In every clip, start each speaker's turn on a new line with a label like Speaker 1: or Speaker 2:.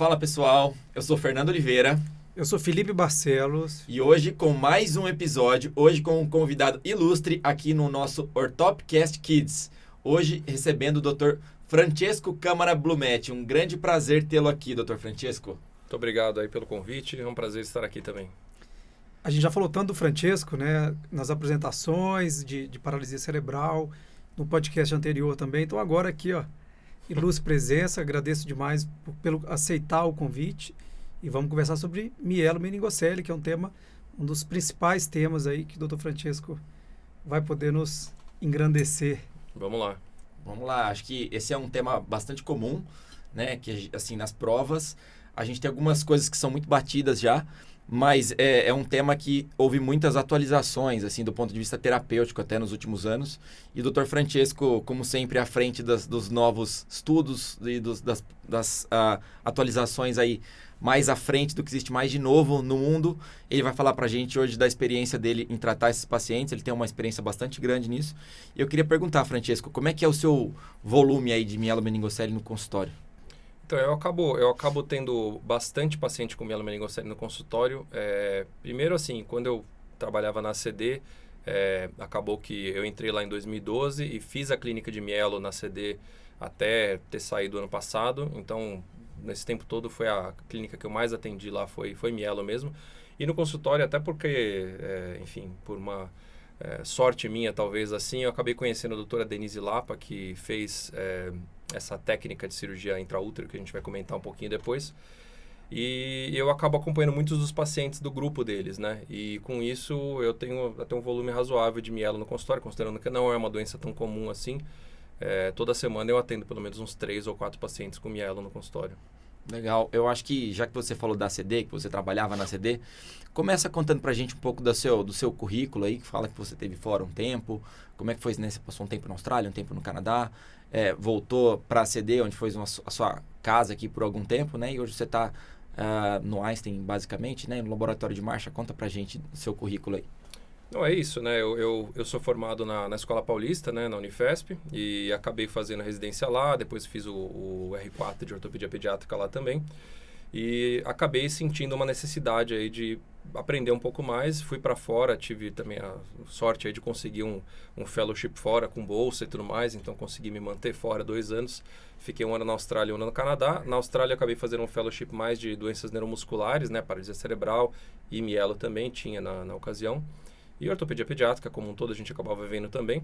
Speaker 1: Fala pessoal, eu sou Fernando Oliveira.
Speaker 2: Eu sou Felipe Barcelos.
Speaker 1: E hoje com mais um episódio, hoje com um convidado ilustre aqui no nosso Ortopcast Kids. Hoje recebendo o Dr. Francesco Câmara Blumetti. Um grande prazer tê-lo aqui, Dr. Francesco.
Speaker 3: Muito obrigado aí pelo convite, é um prazer estar aqui também.
Speaker 2: A gente já falou tanto do Francesco, né, nas apresentações de paralisia cerebral, no podcast anterior também. Então agora aqui, ó, ilustre presença, agradeço demais pelo aceitar o convite e vamos conversar sobre mielomeningocele, que é um dos principais temas aí que o Dr. Francesco vai poder nos engrandecer.
Speaker 3: Vamos lá.
Speaker 1: Vamos lá, acho que esse é um tema bastante comum, né, que assim, nas provas a gente tem algumas coisas que são muito batidas já, mas é um tema que houve muitas atualizações, assim, do ponto de vista terapêutico até nos últimos anos. E o Dr. Francesco, como sempre, à frente dos novos estudos e das atualizações aí mais à frente do que existe mais de novo no mundo. Ele vai falar pra gente hoje da experiência dele em tratar esses pacientes. Ele tem uma experiência bastante grande nisso. E eu queria perguntar, Francesco, como é que é o seu volume aí de mielomeningocele no consultório?
Speaker 3: Então, eu acabo tendo bastante paciente com mielomeningocele no consultório. Primeiro, assim, quando eu trabalhava na ACD, acabou que eu entrei lá em 2012 e fiz a clínica de mielo na ACD até ter saído ano passado. Então, nesse tempo todo, foi a clínica que eu mais atendi lá, foi mielo mesmo. E no consultório, até porque, enfim, por uma sorte minha, talvez assim, eu acabei conhecendo a doutora Denise Lapa, que fez essa técnica de cirurgia intraútero, que a gente vai comentar um pouquinho depois. E eu acabo acompanhando muitos dos pacientes do grupo deles, né? E com isso eu tenho até um volume razoável de mielo no consultório, considerando que não é uma doença tão comum assim. Toda semana eu atendo pelo menos uns 3 ou 4 pacientes com mielo no consultório.
Speaker 1: Legal. Eu acho que, já que você falou da ACD, que você trabalhava na ACD, começa contando pra gente um pouco do seu currículo aí, que fala que você teve fora um tempo, como é que foi, né? Você passou um tempo na Austrália, um tempo no Canadá, voltou pra ACD, onde foi a sua casa aqui por algum tempo, né? E hoje você está no Einstein, basicamente, né? No laboratório de marcha. Conta pra gente o seu currículo aí.
Speaker 3: Não, é isso, né? Eu sou formado na Escola Paulista, né? Na Unifesp, e acabei fazendo residência lá, depois fiz o R4 de ortopedia pediátrica lá também. E acabei sentindo uma necessidade aí de aprender um pouco mais. Fui para fora, tive também a sorte aí de conseguir um fellowship fora com bolsa e tudo mais, então consegui me manter fora 2 anos. Fiquei 1 ano na Austrália e 1 ano no Canadá. Na Austrália acabei fazendo um fellowship mais de doenças neuromusculares, né? Paralisia cerebral e mielo também tinha na ocasião. E ortopedia pediátrica, como um todo, a gente acabava vendo também.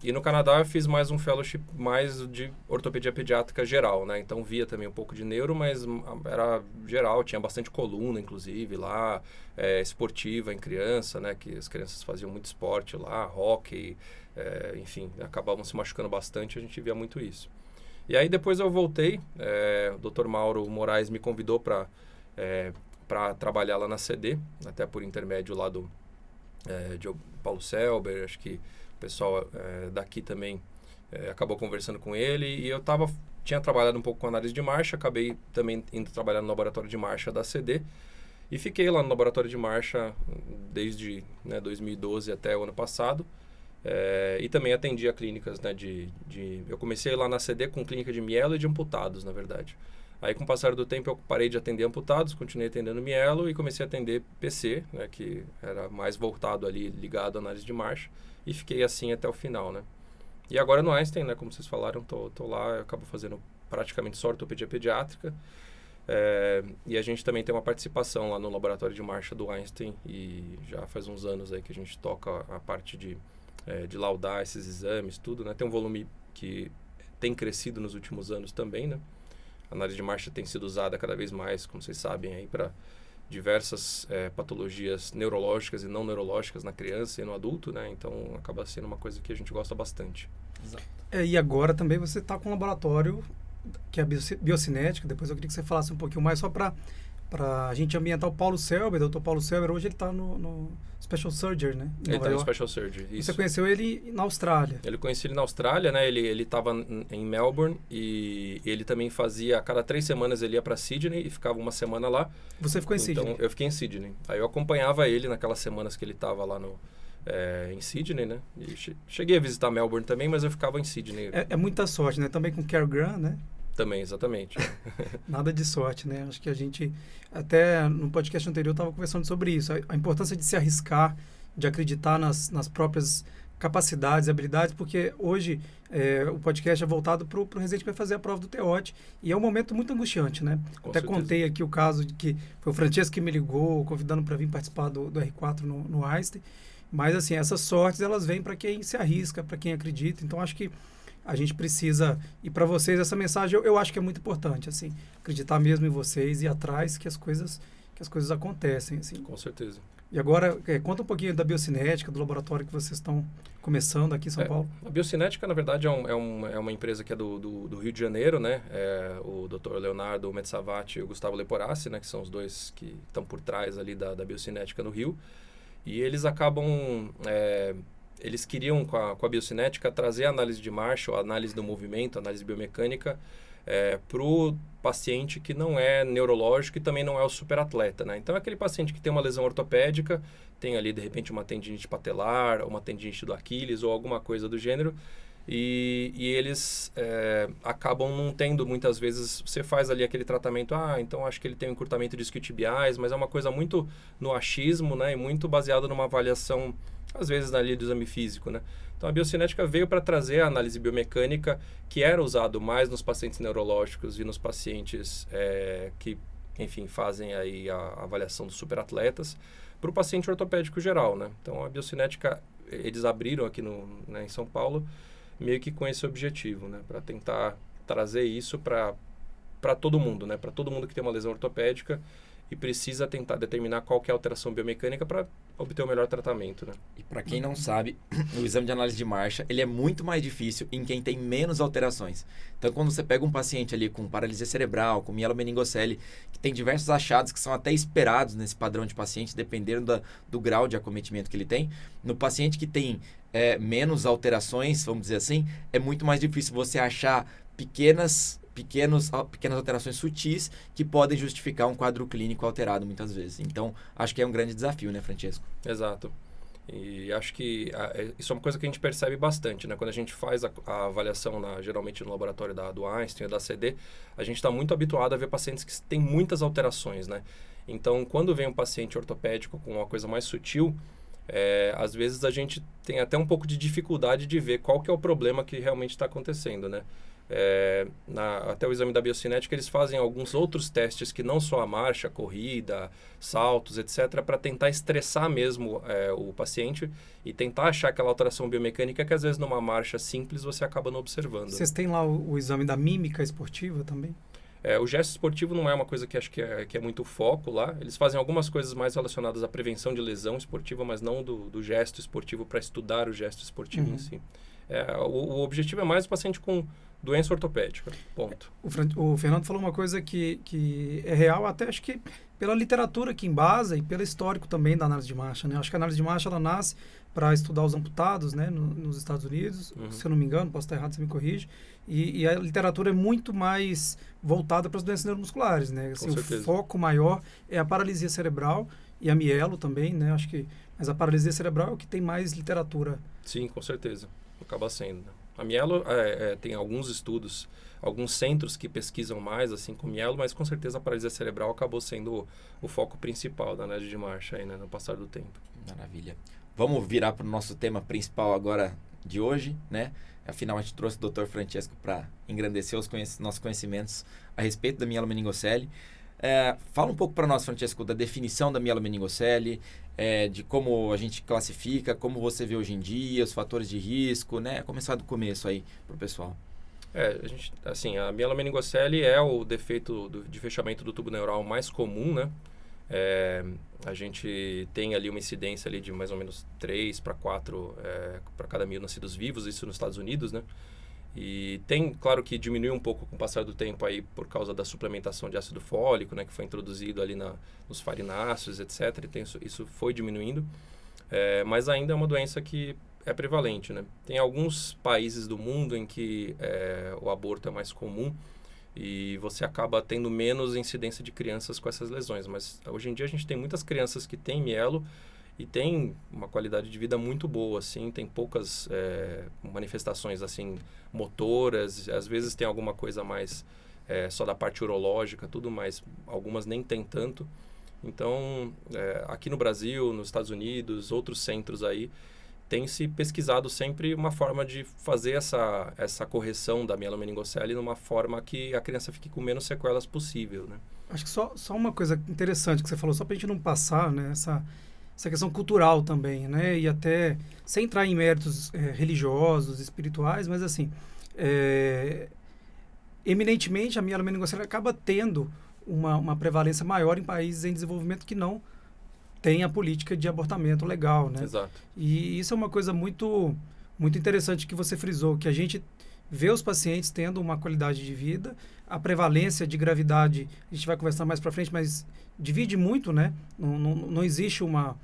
Speaker 3: E no Canadá eu fiz mais um fellowship mais de ortopedia pediátrica geral, né? Então via também um pouco de neuro, mas era geral, tinha bastante coluna, inclusive, lá, esportiva em criança, né? Que as crianças faziam muito esporte lá, hóquei, enfim, acabavam se machucando bastante, a gente via muito isso. E aí depois eu voltei, o Dr. Mauro Moraes me convidou para trabalhar lá na CD, até por intermédio lá de Paulo Selber, acho que o pessoal daqui também acabou conversando com ele, e eu tinha trabalhado um pouco com análise de marcha, acabei também indo trabalhar no laboratório de marcha da CD, e fiquei lá no laboratório de marcha desde 2012 até o ano passado, e também atendia clínicas, né, eu comecei lá na CD com clínica de mielo e de amputados, na verdade. Aí, com o passar do tempo, eu parei de atender amputados, continuei atendendo mielo e comecei a atender PC, né, que era mais voltado ali, ligado à análise de marcha, e fiquei assim até o final, né. E agora no Einstein, né, como vocês falaram, tô lá, eu acabo fazendo praticamente só ortopedia pediátrica, e a gente também tem uma participação lá no laboratório de marcha do Einstein, e já faz uns anos aí que a gente toca a parte de laudar esses exames, tudo, né. Tem um volume que tem crescido nos últimos anos também, né. A análise de marcha tem sido usada cada vez mais, como vocês sabem, aí para diversas patologias neurológicas e não neurológicas na criança e no adulto, né? Então, acaba sendo uma coisa que a gente gosta bastante.
Speaker 1: Exato.
Speaker 2: E agora também você está com um laboratório que é biocinética. Depois eu queria que você falasse um pouquinho mais só para a gente ambientar o Paulo Selber. O Dr. Paulo Selber, hoje ele está no Special Surgery, né?
Speaker 3: Ele está no Special Surgery, isso.
Speaker 2: Você conheceu ele na Austrália?
Speaker 3: Eu conheci ele na Austrália, né? Ele estava em Melbourne e ele também fazia, a cada 3 semanas ele ia para Sydney e ficava uma semana lá.
Speaker 2: Você ficou em Sydney?
Speaker 3: Então, eu fiquei em Sydney. Aí eu acompanhava ele naquelas semanas que ele estava lá em Sydney, né? E cheguei a visitar Melbourne também, mas eu ficava em Sydney.
Speaker 2: É muita sorte, né? Também com Care Grant, né?
Speaker 3: Também, exatamente.
Speaker 2: Nada de sorte, né? Acho que a gente, até no podcast anterior, estava conversando sobre isso. A importância de se arriscar, de acreditar nas próprias capacidades, habilidades, porque hoje o podcast é voltado para o residente que vai fazer a prova do TEOT e é um momento muito angustiante, né?
Speaker 3: Com
Speaker 2: Até
Speaker 3: certeza.
Speaker 2: contei aqui o caso de que foi o Francesco que me ligou, convidando para vir participar do R4 no Einstein, mas assim, essas sortes elas vêm para quem se arrisca, para quem acredita, então acho que a gente precisa, e para vocês essa mensagem eu acho que é muito importante, assim, acreditar mesmo em vocês e ir atrás que as coisas acontecem, assim.
Speaker 3: Com certeza.
Speaker 2: E agora, conta um pouquinho da biocinética, do laboratório que vocês estão começando aqui em São Paulo.
Speaker 3: A Biocinética, na verdade, é uma empresa que é do Rio de Janeiro, né? O Dr. Leonardo Metzavati e o Gustavo Leporassi, né? Que são os dois que estão por trás ali da Biocinética no Rio. E eles acabam... eles queriam, com a Biocinética, trazer a análise de marcha, ou a análise do movimento, a análise biomecânica, para o paciente que não é neurológico e também não é o superatleta, né? Então, é aquele paciente que tem uma lesão ortopédica, tem ali, de repente, uma tendinite patelar, uma tendinite do Aquiles ou alguma coisa do gênero, e eles acabam não tendo, muitas vezes, você faz ali aquele tratamento, então acho que ele tem um encurtamento de isquiotibiais, mas é uma coisa muito no achismo, né? E muito baseada numa avaliação, às vezes, ali do exame físico, né? Então, a biocinética veio para trazer a análise biomecânica que era usado mais nos pacientes neurológicos e nos pacientes que, enfim, fazem aí a avaliação dos superatletas para o paciente ortopédico geral, né? Então, a biocinética, eles abriram aqui em São Paulo meio que com esse objetivo, né? Para tentar trazer isso para todo mundo, né? Para todo mundo que tem uma lesão ortopédica e precisa tentar determinar qual que é a alteração biomecânica para obter o melhor tratamento, né?
Speaker 1: E para quem não sabe, o exame de análise de marcha, ele é muito mais difícil em quem tem menos alterações. Então, quando você pega um paciente ali com paralisia cerebral, com mielomeningocele, que tem diversos achados que são até esperados nesse padrão de paciente, dependendo do grau de acometimento que ele tem, no paciente que tem menos alterações, vamos dizer assim, é muito mais difícil você achar pequenas alterações sutis que podem justificar um quadro clínico alterado muitas vezes. Então, acho que é um grande desafio, né, Francesco?
Speaker 3: Exato. E acho que isso é uma coisa que a gente percebe bastante, né? Quando a gente faz a avaliação, geralmente no laboratório do Einstein ou da CD, a gente está muito habituado a ver pacientes que têm muitas alterações, né? Então, quando vem um paciente ortopédico com uma coisa mais sutil, às vezes a gente tem até um pouco de dificuldade de ver qual que é o problema que realmente está acontecendo, né? Até o exame da biocinética, eles fazem alguns outros testes que não só a marcha, a corrida, saltos, etc., para tentar estressar mesmo o paciente e tentar achar aquela alteração biomecânica que às vezes numa marcha simples você acaba não observando.
Speaker 2: Vocês têm lá o exame da mímica esportiva também?
Speaker 3: O gesto esportivo não é uma coisa que acho que é muito foco lá. Eles fazem algumas coisas mais relacionadas à prevenção de lesão esportiva, mas não do gesto esportivo para estudar o gesto esportivo em si. O objetivo é mais o paciente com doença ortopédica, ponto.
Speaker 2: O Fernando falou uma coisa que é real, até acho que pela literatura que embasa e pelo histórico também da análise de marcha, né? Acho que a análise de marcha, ela nasce para estudar os amputados, né, nos Estados Unidos, se eu não me engano, posso estar errado, você me corrige, e a literatura é muito mais voltada para as doenças neuromusculares, né? Assim, o foco maior é a paralisia cerebral e a mielo também, né? Acho que, mas a paralisia cerebral é o que tem mais literatura.
Speaker 3: Sim, com certeza. Acaba sendo, né? A mielo tem alguns estudos, alguns centros que pesquisam mais assim com mielo, mas com certeza a paralisia cerebral acabou sendo o foco principal da análise de marcha aí, né, no passar do tempo.
Speaker 1: Maravilha. Vamos virar para o nosso tema principal agora de hoje, né? Afinal, a gente trouxe o Dr. Francesco para engrandecer nossos conhecimentos a respeito da mielomeningocele. Fala um pouco para nós, Francesco, da definição da mielomeningocele, de como a gente classifica, como você vê hoje em dia, os fatores de risco, né? Começar do começo aí para o pessoal.
Speaker 3: A mielomeningocele é o defeito de fechamento do tubo neural mais comum, né? A gente tem ali uma incidência ali de mais ou menos 3 para 4 para cada 1.000 nascidos vivos, isso nos Estados Unidos, né? E tem, claro que diminui um pouco com o passar do tempo aí por causa da suplementação de ácido fólico, né, que foi introduzido ali nos farináceos, etc. E isso foi diminuindo, mas ainda é uma doença que é prevalente, né? Tem alguns países do mundo em que o aborto é mais comum e você acaba tendo menos incidência de crianças com essas lesões. Mas hoje em dia a gente tem muitas crianças que têm mielo e tem uma qualidade de vida muito boa, assim, tem poucas manifestações assim motoras, às vezes tem alguma coisa mais só da parte urológica, tudo, mas algumas nem tem tanto. Então, aqui no Brasil, nos Estados Unidos, outros centros aí, tem se pesquisado sempre uma forma de fazer essa correção da mielomeningocele numa forma que a criança fique com menos sequelas possível, né?
Speaker 2: Acho que só uma coisa interessante que você falou, só para a gente não passar, né, essa questão cultural também, né, e até sem entrar em méritos religiosos, espirituais, mas assim, eminentemente a mielomeningocele acaba tendo uma prevalência maior em países em desenvolvimento que não tem a política de abortamento legal, né?
Speaker 3: Exato.
Speaker 2: E isso é uma coisa muito, muito interessante que você frisou, que a gente vê os pacientes tendo uma qualidade de vida, a prevalência de gravidade, a gente vai conversar mais para frente, mas divide muito, né? Não existe uma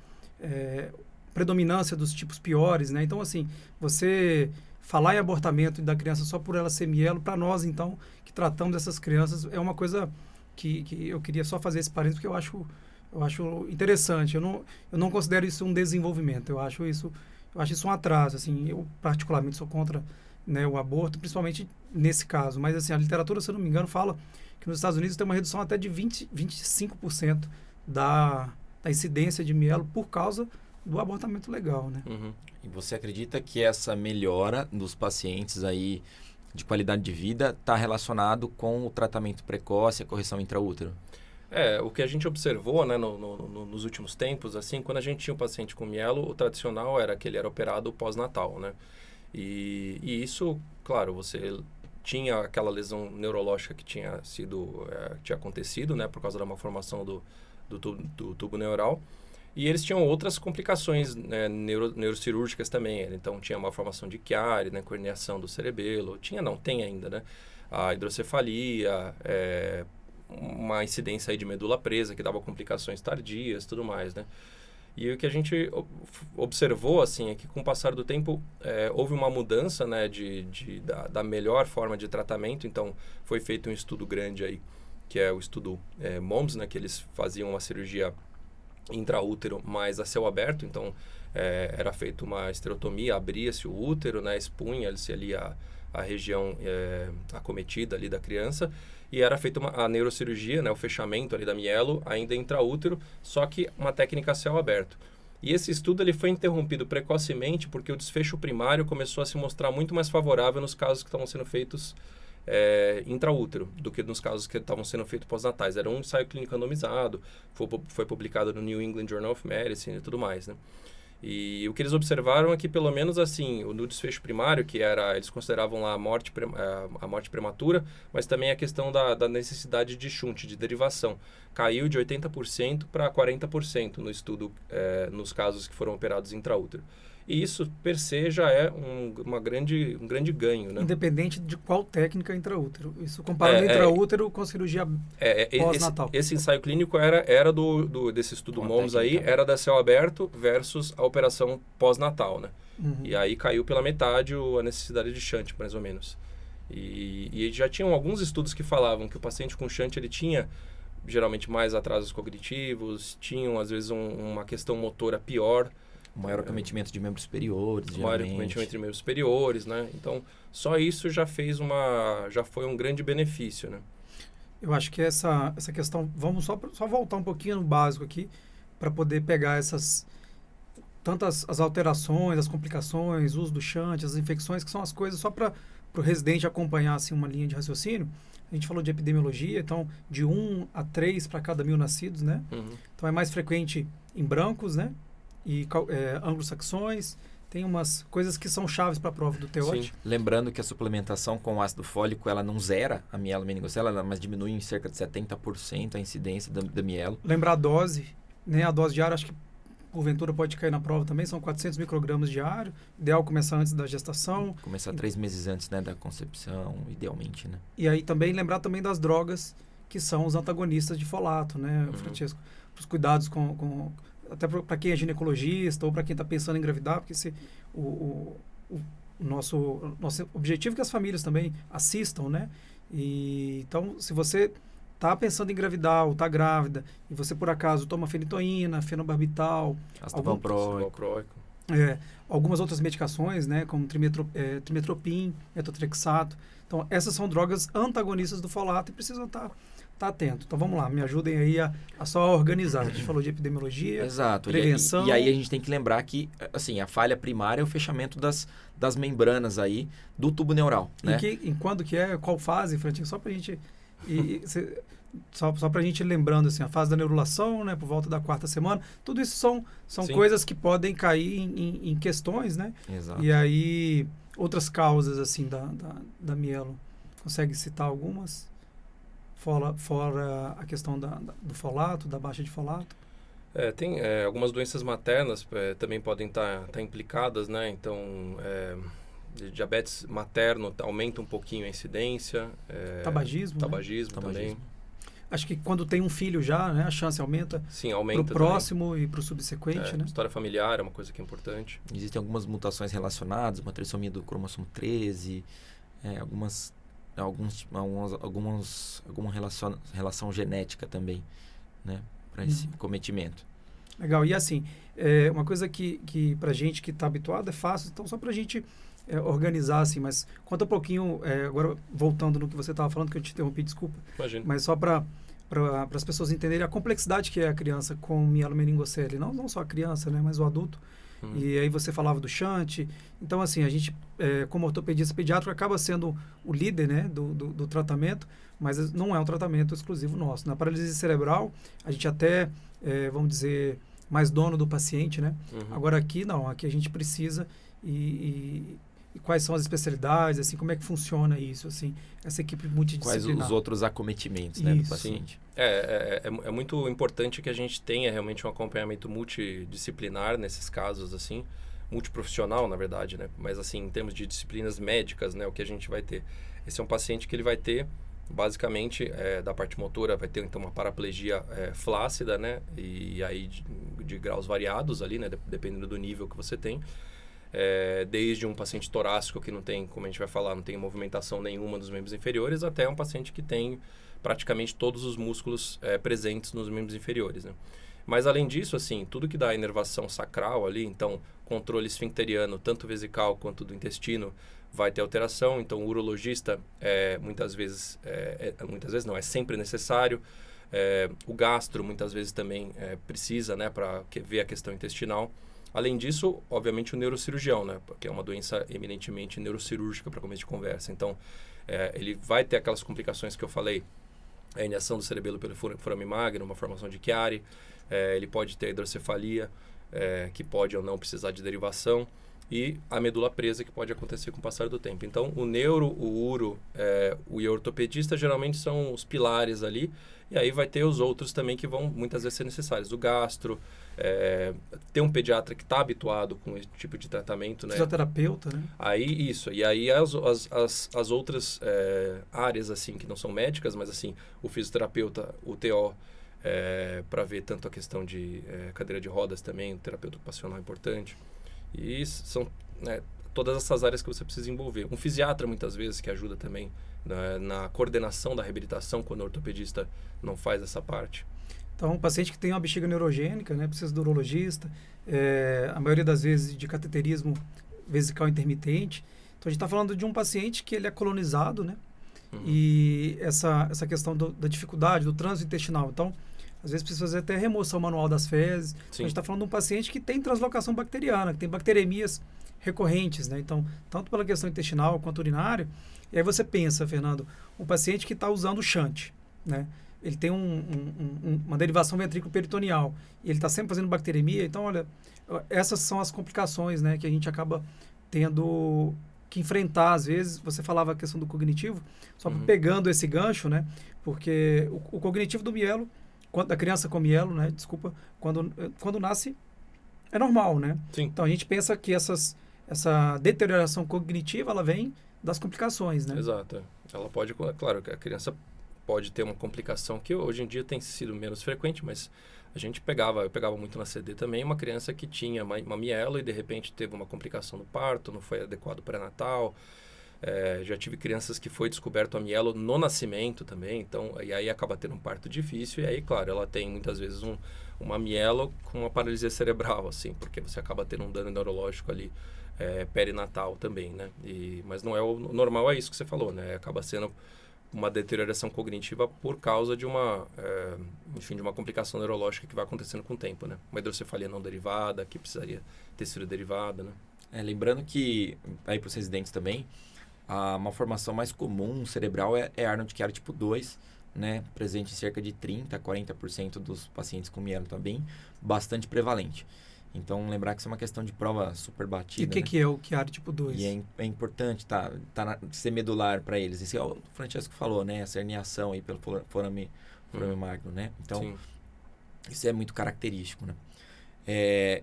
Speaker 2: predominância dos tipos piores, né? Então, assim, você falar em abortamento da criança só por ela ser mielo, para nós, então, que tratamos dessas crianças, é uma coisa que eu queria só fazer esse parênteses, porque eu acho interessante. Eu não considero isso um desenvolvimento. Eu acho isso um atraso. Assim, eu particularmente sou contra, né, o aborto, principalmente nesse caso. Mas assim, a literatura, se eu não me engano, fala que nos Estados Unidos tem uma redução até de 25% da incidência de mielo por causa do abortamento legal, né?
Speaker 1: Uhum. E você acredita que essa melhora dos pacientes aí de qualidade de vida está relacionado com o tratamento precoce, a correção intraútero?
Speaker 3: O que a gente observou, né, nos últimos tempos, assim, quando a gente tinha um paciente com mielo, o tradicional era que ele era operado pós-natal, né? E isso, claro, você tinha aquela lesão neurológica que tinha acontecido, né, por causa da malformação do tubo neural. E eles tinham outras complicações, né, neurocirúrgicas também. Então, tinha malformação de Chiari, né, corneação do cerebelo. Tem ainda, né? A hidrocefalia, uma incidência aí de medula presa, que dava complicações tardias, tudo mais, né? E o que a gente observou, assim, é que com o passar do tempo, houve uma mudança, né, da melhor forma de tratamento. Então, foi feito um estudo grande aí, que é o estudo MOMS, né, que eles faziam uma cirurgia intraútero, mas a céu aberto. Então, era feita uma esterotomia, abria-se o útero, né, expunha-se ali a região acometida ali da criança, e era feita a neurocirurgia, né, o fechamento ali da mielo, ainda intraútero, só que uma técnica a céu aberto. E esse estudo ele foi interrompido precocemente porque o desfecho primário começou a se mostrar muito mais favorável nos casos que estavam sendo feitos intraútero do que nos casos que estavam sendo feitos pós-natais. Era um ensaio clínico randomizado, foi publicado no New England Journal of Medicine e tudo mais, né? E o que eles observaram é que, pelo menos assim, no desfecho primário, que era, eles consideravam lá a morte prematura, mas também a questão da necessidade de shunt, de derivação, caiu de 80% para 40% no estudo, nos casos que foram operados intraútero. E isso, per se, já é um grande ganho, né?
Speaker 2: Independente de qual técnica intraútero. Isso comparando intraútero com cirurgia pós-natal.
Speaker 3: Esse ensaio clínico era desse estudo MOMS aí, era da céu aberto versus a operação pós-natal, né?
Speaker 2: Uhum.
Speaker 3: E aí caiu pela metade a necessidade de shunt, mais ou menos. E já tinham alguns estudos que falavam que o paciente com shunt, ele tinha geralmente mais atrasos cognitivos, tinham às vezes uma questão motora pior,
Speaker 1: maior acometimento de membros superiores,
Speaker 3: maior acometimento de membros superiores, né? Então, só isso já foi um grande benefício, né?
Speaker 2: Eu acho que essa questão, vamos só voltar um pouquinho no básico aqui, para poder pegar tantas as alterações, as complicações, o uso do shunt, as infecções, que são as coisas só para o residente acompanhar assim, uma linha de raciocínio. A gente falou de epidemiologia, então de 1 a 3 para cada 1.000 nascidos, né?
Speaker 3: Uhum.
Speaker 2: Então é mais frequente em brancos, né? E anglo-saxões, tem umas coisas que são chaves para a prova do TEOT.
Speaker 1: Lembrando que a suplementação com ácido fólico, ela não zera a mielomeningocele, mas diminui em cerca de 70% a incidência da mielo.
Speaker 2: Lembrar a dose, né? A dose diária, acho que porventura pode cair na prova também, são 400 microgramas diário, ideal começar antes da gestação.
Speaker 1: Começar 3 meses antes, né, da concepção, idealmente, né?
Speaker 2: E aí também lembrar também das drogas, que são os antagonistas de folato, né, Francesco? Os cuidados até para quem é ginecologista ou para quem está pensando em engravidar, porque o nosso objetivo é que as famílias também assistam, né? E, então, se você está pensando em engravidar ou está grávida e você, por acaso, toma fenitoína, fenobarbital,
Speaker 1: ácido valproico,
Speaker 2: algumas outras medicações, né, como trimetopim, metotrexato. Então, essas são drogas antagonistas do folato e precisam estar atento. Então, vamos lá, me ajudem aí a só organizar. A gente falou de epidemiologia,
Speaker 1: Exato.
Speaker 2: prevenção.
Speaker 1: E aí a gente tem que lembrar que, assim, a falha primária é o fechamento das membranas aí do tubo neural, né?
Speaker 2: Em quando que é, qual fase, Frantinho? Só para a gente... Só para a gente ir lembrando, assim, a fase da neurulação, né, por volta da 4ª semana, tudo isso são coisas que podem cair em questões, né?
Speaker 1: Exato.
Speaker 2: E aí, outras causas, assim, da mielo, consegue citar algumas? Fora a questão do folato, da baixa de folato?
Speaker 3: Tem algumas doenças maternas também podem estar implicadas, né? Então, diabetes materno aumenta um pouquinho a incidência.
Speaker 2: Tabagismo,
Speaker 3: Tabagismo também.
Speaker 2: Acho que quando tem um filho já, né, a chance aumenta.
Speaker 3: Sim, aumenta
Speaker 2: para o próximo e para o subsequente, né?
Speaker 3: História familiar é uma coisa que é importante.
Speaker 1: Existem algumas mutações relacionadas, uma trissomia do cromossomo 13, alguma relação genética também, né, para esse cometimento.
Speaker 2: Legal. E assim, uma coisa que para gente que está habituado é fácil, então só para a gente organizar, assim, mas conta um pouquinho, agora voltando no que você estava falando, que eu te interrompi, desculpa.
Speaker 3: Imagina.
Speaker 2: Mas só para as pessoas entenderem a complexidade que é a criança com mielomeningocele, não só a criança, né, mas o adulto. E aí você falava do shunt. Então, assim, a gente, como ortopedista pediátrico, acaba sendo o líder, né, do tratamento, mas não é um tratamento exclusivo nosso. Na paralisia cerebral, a gente até, vamos dizer, mais dono do paciente, né? Agora aqui, não. Aqui a gente precisa e quais são as especialidades, assim, como é que funciona isso, assim, essa equipe multidisciplinar.
Speaker 1: Quais os outros acometimentos, né, do paciente?
Speaker 3: É muito importante que a gente tenha realmente um acompanhamento multidisciplinar nesses casos, assim, multiprofissional, na verdade, né? Mas, assim, em termos de disciplinas médicas, né, o que a gente vai ter? Esse é um paciente que ele vai ter, basicamente, da parte motora, vai ter, então, uma paraplegia flácida, né? E aí de graus variados ali, né? Dependendo do nível que você tem. Desde um paciente torácico que não tem, como a gente vai falar, não tem movimentação nenhuma dos membros inferiores, até um paciente que tem praticamente todos os músculos presentes nos membros inferiores, né? Mas além disso, assim, tudo que dá inervação sacral ali, então controle esfincteriano, tanto vesical quanto do intestino, vai ter alteração. Então o urologista muitas vezes não, é sempre necessário. O gastro muitas vezes também precisa, né, para ver a questão intestinal. Além disso, obviamente, o neurocirurgião, né? Porque é uma doença eminentemente neurocirúrgica para começo de conversa. Então, ele vai ter aquelas complicações que eu falei, a injeção do cerebelo pelo forame magno, uma formação de Chiari, ele pode ter hidrocefalia, que pode ou não precisar de derivação, e a medula presa, que pode acontecer com o passar do tempo. Então, o neuro, o uro e o ortopedista geralmente são os pilares ali, e aí vai ter os outros também que vão muitas vezes ser necessários. O gastro, ter um pediatra que está habituado com esse tipo de tratamento, né?
Speaker 2: Fisioterapeuta, né?
Speaker 3: Aí, isso. E aí as outras áreas, assim, que não são médicas, mas, assim, o fisioterapeuta, o TO, para ver tanto a questão de cadeira de rodas também, o terapeuta ocupacional é importante. E são todas essas áreas que você precisa envolver. Um fisiatra, muitas vezes, que ajuda também na coordenação da reabilitação, quando o ortopedista não faz essa parte.
Speaker 2: Então, um paciente que tem uma bexiga neurogênica, né, precisa do urologista, a maioria das vezes de cateterismo vesical intermitente. Então, a gente está falando de um paciente que ele é colonizado, né? E essa questão da dificuldade, do trânsito intestinal. Então, às vezes precisa fazer até remoção manual das fezes. Então, a gente está falando de um paciente que tem translocação bacteriana, que tem bacteremias recorrentes, né? Então, tanto pela questão intestinal quanto urinária. E aí você pensa, Fernando, um paciente que está usando o shunt, né? Ele tem uma derivação ventrículo-peritoneal e ele está sempre fazendo bacteremia. Então, olha, essas são as complicações, né, que a gente acaba tendo que enfrentar. Às vezes, você falava a questão do cognitivo, só pegando esse gancho, né? Porque o cognitivo do mielo, da criança com mielo, né? Desculpa, quando nasce, é normal, né?
Speaker 3: Sim.
Speaker 2: Então, a gente pensa que essa deterioração cognitiva, ela vem das complicações, né?
Speaker 3: Exato. Ela pode, claro, que a criança pode ter uma complicação que hoje em dia tem sido menos frequente, mas eu pegava muito na CD também, uma criança que tinha uma mielo e de repente teve uma complicação no parto, não foi adequado pré-natal, Já tive crianças que foi descoberto a mielo no nascimento também, então, e aí acaba tendo um parto difícil, e aí, claro, ela tem muitas vezes uma mielo com uma paralisia cerebral, assim, porque você acaba tendo um dano neurológico ali perinatal também, né? Mas não é o normal, é isso que você falou, né? Acaba sendo uma deterioração cognitiva por causa de de uma complicação neurológica que vai acontecendo com o tempo, né? Uma hidrocefalia não derivada, que precisaria ter sido derivada, né?
Speaker 1: Lembrando que, aí para os residentes também, a malformação mais comum cerebral é Arnold Chiari tipo 2, né? Presente em cerca de 30% a 40% dos pacientes com mielo também, bastante prevalente. Então, lembrar que isso é uma questão de prova super batida.
Speaker 2: E o que,
Speaker 1: né?
Speaker 2: que é o Chiari tipo 2?
Speaker 1: E é importante ser medular para eles. Isso é o Francesco falou, né? Essa herniação aí pelo forame magno, né? Então,
Speaker 3: Sim.
Speaker 1: Isso é muito característico, né?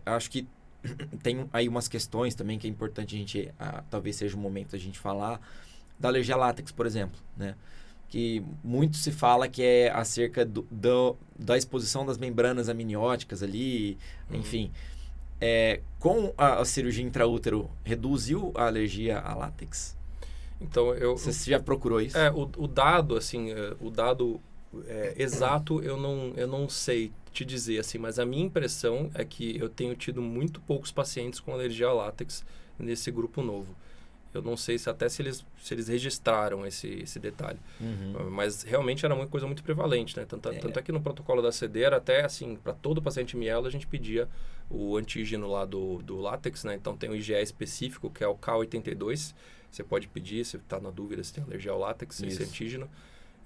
Speaker 1: Acho que tem aí umas questões também que é importante a gente, talvez seja o momento da gente falar, da alergia a látex, por exemplo, né? Que muito se fala que é acerca da exposição das membranas amnióticas ali, enfim. Com a cirurgia intraútero, reduziu a alergia a látex?
Speaker 3: Então,
Speaker 1: Você já procurou isso?
Speaker 3: O dado, assim, exato eu não sei te dizer, assim, mas a minha impressão é que eu tenho tido muito poucos pacientes com alergia a látex nesse grupo novo. Eu não sei se eles registraram esse detalhe.
Speaker 1: Uhum.
Speaker 3: Mas realmente era uma coisa muito prevalente, né? Tanto é que no protocolo da CD era até assim, para todo paciente mielo a gente pedia o antígeno lá do látex, né? Então tem um IgE específico que é o K82. Você pode pedir, se está na dúvida se tem alergia ao látex, esse antígeno.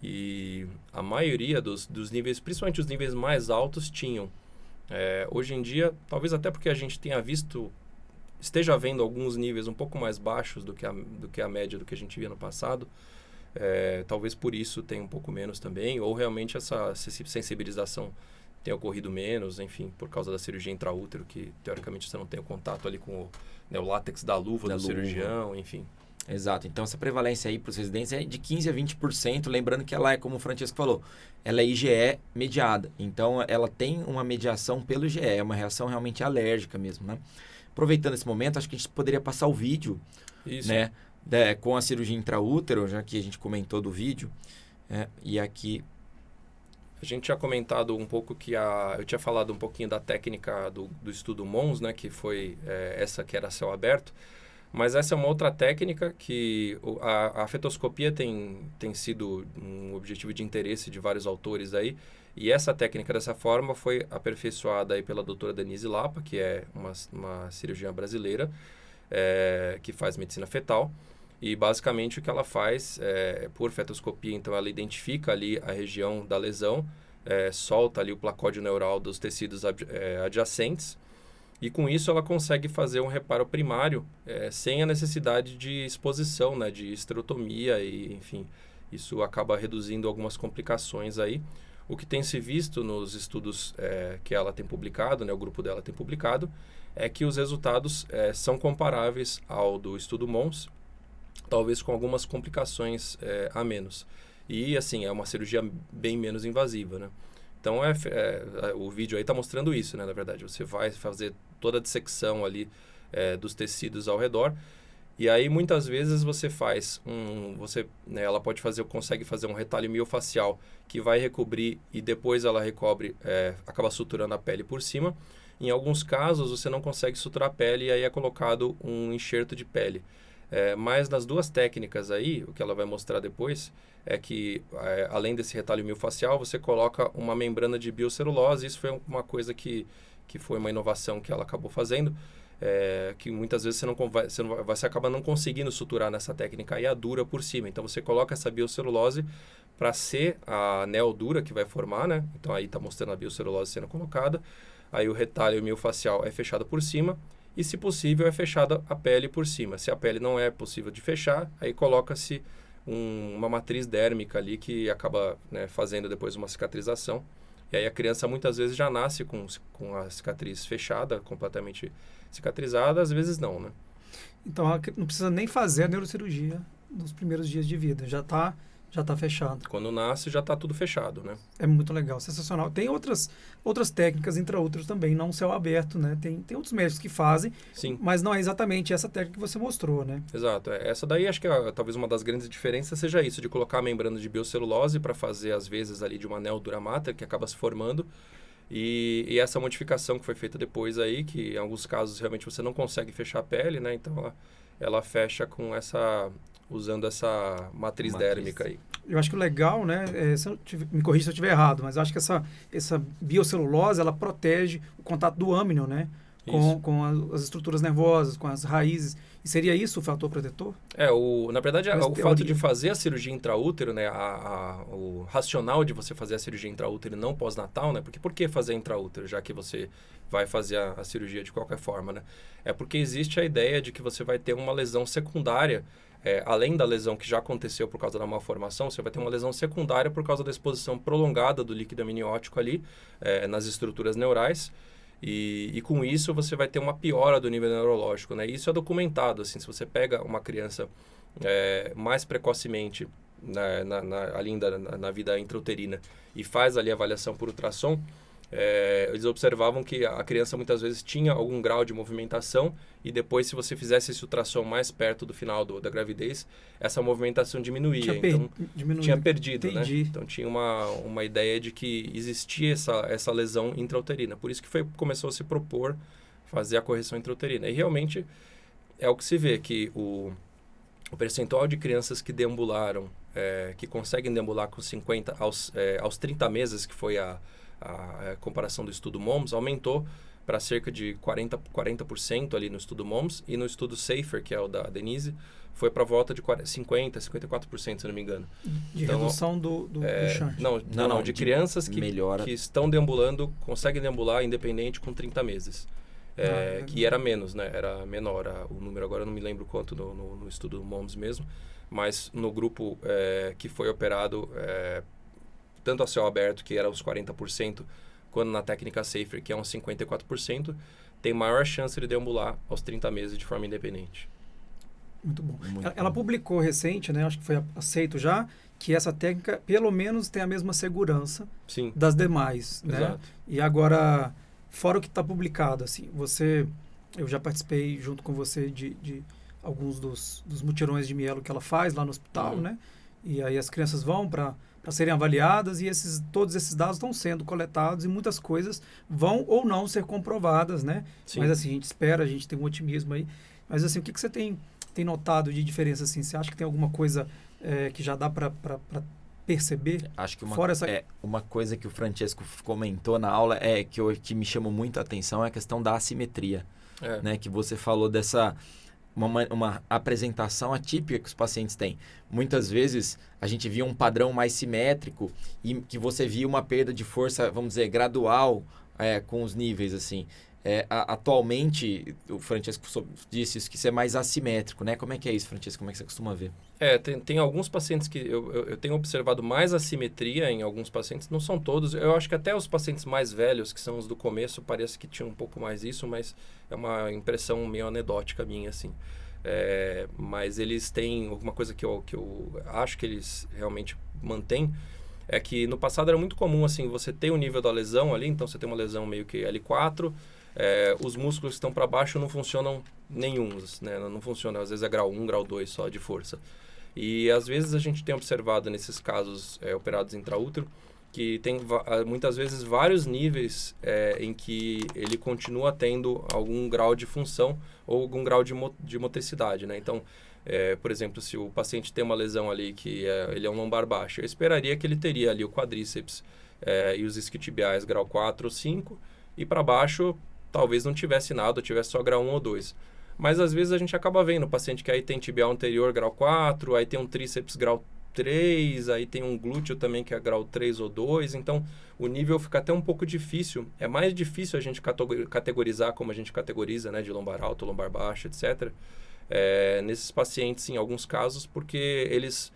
Speaker 3: E a maioria dos níveis, principalmente os níveis mais altos, tinham. Hoje em dia, talvez até porque a gente esteja vendo alguns níveis um pouco mais baixos do que a média do que a gente via no passado, talvez por isso tenha um pouco menos também, ou realmente essa sensibilização tenha ocorrido menos, enfim, por causa da cirurgia intraútero, que teoricamente você não tem o contato ali com o látex da luva do cirurgião, enfim.
Speaker 1: Exato. Então, essa prevalência aí para os residentes é de 15% a 20%. Lembrando que ela é, como o Francesco falou, ela é IgE mediada. Então, ela tem uma mediação pelo IgE. É uma reação realmente alérgica mesmo, né? Aproveitando esse momento, acho que a gente poderia passar o vídeo,
Speaker 3: Isso.
Speaker 1: né? Com a cirurgia intraútero, já que a gente comentou do vídeo. E aqui...
Speaker 3: A gente tinha comentado um pouco eu tinha falado um pouquinho da técnica do estudo Mons, né? Que foi essa que era céu aberto. Mas essa é uma outra técnica que a fetoscopia tem sido um objetivo de interesse de vários autores aí. E essa técnica dessa forma foi aperfeiçoada aí pela doutora Denise Lapa, que é uma cirurgiã brasileira que faz medicina fetal. E basicamente o que ela faz por fetoscopia, então ela identifica ali a região da lesão, solta ali o placódio neural dos tecidos adjacentes. E com isso ela consegue fazer um reparo primário sem a necessidade de exposição, né, de esterotomia e, enfim, isso acaba reduzindo algumas complicações aí. O que tem se visto nos estudos que ela tem publicado, né, o grupo dela tem publicado, é que os resultados são comparáveis ao do estudo Mons, talvez com algumas complicações a menos. E, assim, é uma cirurgia bem menos invasiva, né? Então, o vídeo aí está mostrando isso, né? Na verdade, você vai fazer toda a dissecção ali dos tecidos ao redor. E aí, muitas vezes, você faz ela consegue fazer um retalho miofacial que vai recobrir e depois ela recobre, acaba suturando a pele por cima. Em alguns casos, você não consegue suturar a pele e aí é colocado um enxerto de pele. Mas nas duas técnicas aí, o que ela vai mostrar depois é que, além desse retalho miofacial, você coloca uma membrana de biocelulose. Isso foi uma coisa que foi uma inovação que ela acabou fazendo, que muitas vezes você acaba não conseguindo suturar nessa técnica aí a dura por cima. Então, você coloca essa biocelulose para ser a anel dura que vai formar, né? Então, aí está mostrando a biocelulose sendo colocada. Aí, o retalho miofacial é fechado por cima. E, se possível, é fechada a pele por cima. Se a pele não é possível de fechar, aí coloca-se uma matriz dérmica ali que acaba, né, fazendo depois uma cicatrização. E aí a criança muitas vezes já nasce com a cicatriz fechada, completamente cicatrizada, às vezes não, né?
Speaker 2: Então, não precisa nem fazer a neurocirurgia nos primeiros dias de vida. Já está Já está fechado.
Speaker 3: Quando nasce, já está tudo fechado, né?
Speaker 2: É muito legal, sensacional. Tem outras técnicas intraútero também, não céu aberto, né? Tem outros médicos que fazem,
Speaker 3: Sim.
Speaker 2: mas não é exatamente essa técnica que você mostrou, né?
Speaker 3: Exato. Essa daí acho que talvez uma das grandes diferenças seja isso, de colocar a membrana de biocelulose para fazer, às vezes, ali de uma anel dura mater, que acaba se formando. E essa modificação que foi feita depois aí, que em alguns casos realmente você não consegue fechar a pele, né? Então ela fecha com usando essa matriz dérmica aí.
Speaker 2: Eu acho que o legal, né, me corrija se eu estiver errado, mas eu acho que essa biocelulose, ela protege o contato do âmnion, né, com as estruturas nervosas, com as raízes. E seria isso o fator protetor?
Speaker 3: Na verdade, o fato de fazer a cirurgia intraútero, né, o racional de você fazer a cirurgia intraútero e não pós-natal, né, porque por que fazer intraútero, já que você vai fazer a cirurgia de qualquer forma, né? É porque existe a ideia de que você vai ter uma lesão secundária, além da lesão que já aconteceu por causa da malformação, você vai ter uma lesão secundária por causa da exposição prolongada do líquido amniótico ali, nas estruturas neurais. E com isso você vai ter uma piora do nível neurológico, né? Isso é documentado, assim, se você pega uma criança mais precocemente ali na vida intrauterina e faz ali a avaliação por ultrassom, eles observavam que a criança muitas vezes tinha algum grau de movimentação e depois, se você fizesse esse ultrassom mais perto do final da gravidez, essa movimentação diminuía. Então, tinha perdido, né? Então, tinha uma ideia de que existia essa lesão intrauterina. Por isso que começou a se propor fazer a correção intrauterina. E realmente é o que se vê, que o percentual de crianças que deambularam, que conseguem deambular com 50 aos 30 meses, que foi a comparação do estudo MOMS, aumentou para cerca de 40% ali no estudo MOMS, e no estudo SAFER, que é o da Denise, foi para volta de 54%, se não me engano.
Speaker 2: De redução do shunt.
Speaker 3: Não, de crianças que estão deambulando, conseguem deambular independente com 30 meses. Que era menos, né? Era menor o número, agora eu não me lembro quanto no estudo MOMS mesmo, mas no grupo que foi operado tanto a céu aberto, que era uns 40%, quanto na técnica SAFER, que é uns 54%, tem maior chance de deambular aos 30 meses de forma independente.
Speaker 2: Muito bom. Ela publicou recente, né, acho que foi aceito já, que essa técnica, pelo menos, tem a mesma segurança das demais. Né? E agora, fora o que está publicado, assim, eu já participei junto com você de alguns dos mutirões de mielo que ela faz lá no hospital, né? E aí as crianças vão para serem avaliadas e todos esses dados estão sendo coletados e muitas coisas vão ou não ser comprovadas, né? Sim. Mas assim, a gente espera, a gente tem um otimismo aí. Mas assim, o que você tem notado de diferença, assim? Você acha que tem alguma coisa que já dá para perceber?
Speaker 1: Acho que
Speaker 2: fora
Speaker 1: uma coisa que o Francesco comentou na aula que me chamou muito a atenção é a questão da assimetria. Né? Que você falou dessa... Uma apresentação atípica que os pacientes têm. Muitas vezes a gente via um padrão mais simétrico e que você via uma perda de força, vamos dizer, gradual com os níveis, assim. Atualmente, o Francesco disse isso, que isso é mais assimétrico, né? Como é que é isso, Francesco? Como é que você costuma ver?
Speaker 3: Tem alguns pacientes que eu tenho observado mais assimetria em alguns pacientes, não são todos. Eu acho que até os pacientes mais velhos, que são os do começo, parece que tinham um pouco mais isso, mas é uma impressão meio anedótica minha, assim. Mas eles têm alguma coisa que eu acho que eles realmente mantêm, é que no passado era muito comum, assim, você ter o nível da lesão ali, então você tem uma lesão meio que L4, os músculos que estão para baixo não funcionam nenhuns, né? Não funciona, às vezes é grau 1, grau 2 só de força. E às vezes a gente tem observado nesses casos operados intraútero que tem muitas vezes vários níveis em que ele continua tendo algum grau de função ou algum grau de motricidade, né? Então, por exemplo, se o paciente tem uma lesão ali que ele é um lombar baixo, eu esperaria que ele teria ali o quadríceps e os isquiotibiais grau 4 ou 5, e para baixo talvez não tivesse nada, ou tivesse só grau 1 ou 2. Mas às vezes a gente acaba vendo o paciente que aí tem tibial anterior grau 4, aí tem um tríceps grau 3, aí tem um glúteo também que é grau 3 ou 2, então o nível fica até um pouco difícil. É mais difícil a gente categorizar como a gente categoriza, né, de lombar alto, lombar baixo, etc. Nesses pacientes, em alguns casos, porque eles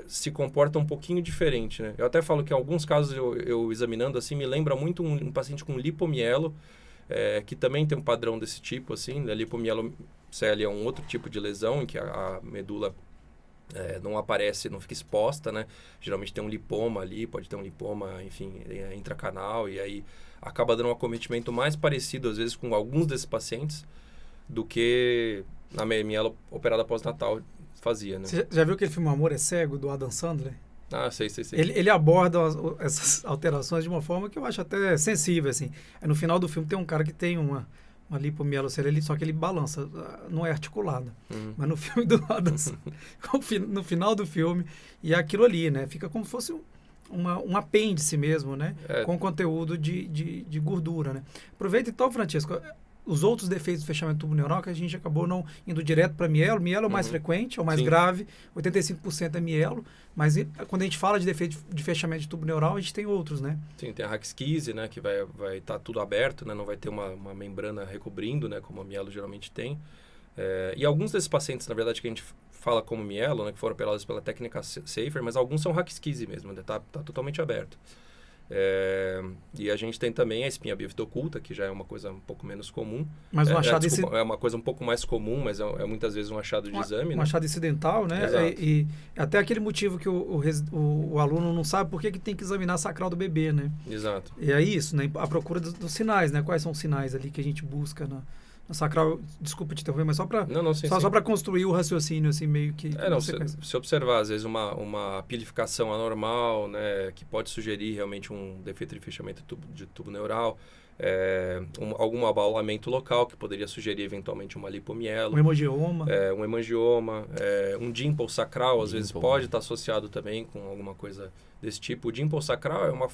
Speaker 3: se comportam um pouquinho diferente, né? Eu até falo que em alguns casos, eu examinando assim, me lembra muito um paciente com lipomielo, que também tem um padrão desse tipo, assim, né? Lipomielocele é um outro tipo de lesão em que a medula não aparece, não fica exposta, né? Geralmente tem um lipoma ali, pode ter um lipoma, enfim, intracanal, e aí acaba dando um acometimento mais parecido, às vezes, com alguns desses pacientes, do que na mielo operada pós-natal fazia, né?
Speaker 2: Você já viu aquele filme Amor é Cego, do Adam Sandler?
Speaker 3: Ah, sei.
Speaker 2: Ele aborda essas alterações de uma forma que eu acho até sensível, assim. No final do filme tem um cara que tem uma lipomielocele, só que ele balança, não é articulada. Mas no filme do Adam no final do filme, e é aquilo ali, né? Fica como se fosse um apêndice mesmo, né? Com conteúdo de gordura, né? Aproveita então, Francisco, os outros defeitos do fechamento do tubo neural, que a gente acabou não indo direto para mielo. Mielo é o mais frequente, é o mais grave, 85% é mielo, mas quando a gente fala de defeito de fechamento de tubo neural, a gente tem outros, né?
Speaker 3: Sim, tem a raquisquise, né, que vai estar tudo aberto, né, não vai ter uma membrana recobrindo, né, como a mielo geralmente tem. E alguns desses pacientes, na verdade, que a gente fala como mielo, né, que foram operados pela técnica Safer, mas alguns são raquisquise mesmo, né, tá totalmente aberto. E a gente tem também a espinha bífida oculta, que já é uma coisa um pouco menos comum.
Speaker 2: Mas um achado
Speaker 3: é uma coisa um pouco mais comum, mas é muitas vezes um achado de exame.
Speaker 2: Um achado incidental, né? E até aquele motivo que o aluno não sabe por que tem que examinar a sacral do bebê, né?
Speaker 3: Exato.
Speaker 2: E é isso, né? A procura dos sinais, né? Quais são os sinais ali que a gente busca na sacral? Desculpa te interromper, mas só para só para construir o raciocínio, assim, meio que...
Speaker 3: Se observar, às vezes, uma pilificação anormal, né, que pode sugerir realmente um defeito de fechamento de tubo neural, algum abaulamento local, que poderia sugerir, eventualmente, uma lipomielo.
Speaker 2: Um hemangioma.
Speaker 3: Um dimple sacral, às vezes, pode estar associado também com alguma coisa desse tipo. O dimple sacral é uma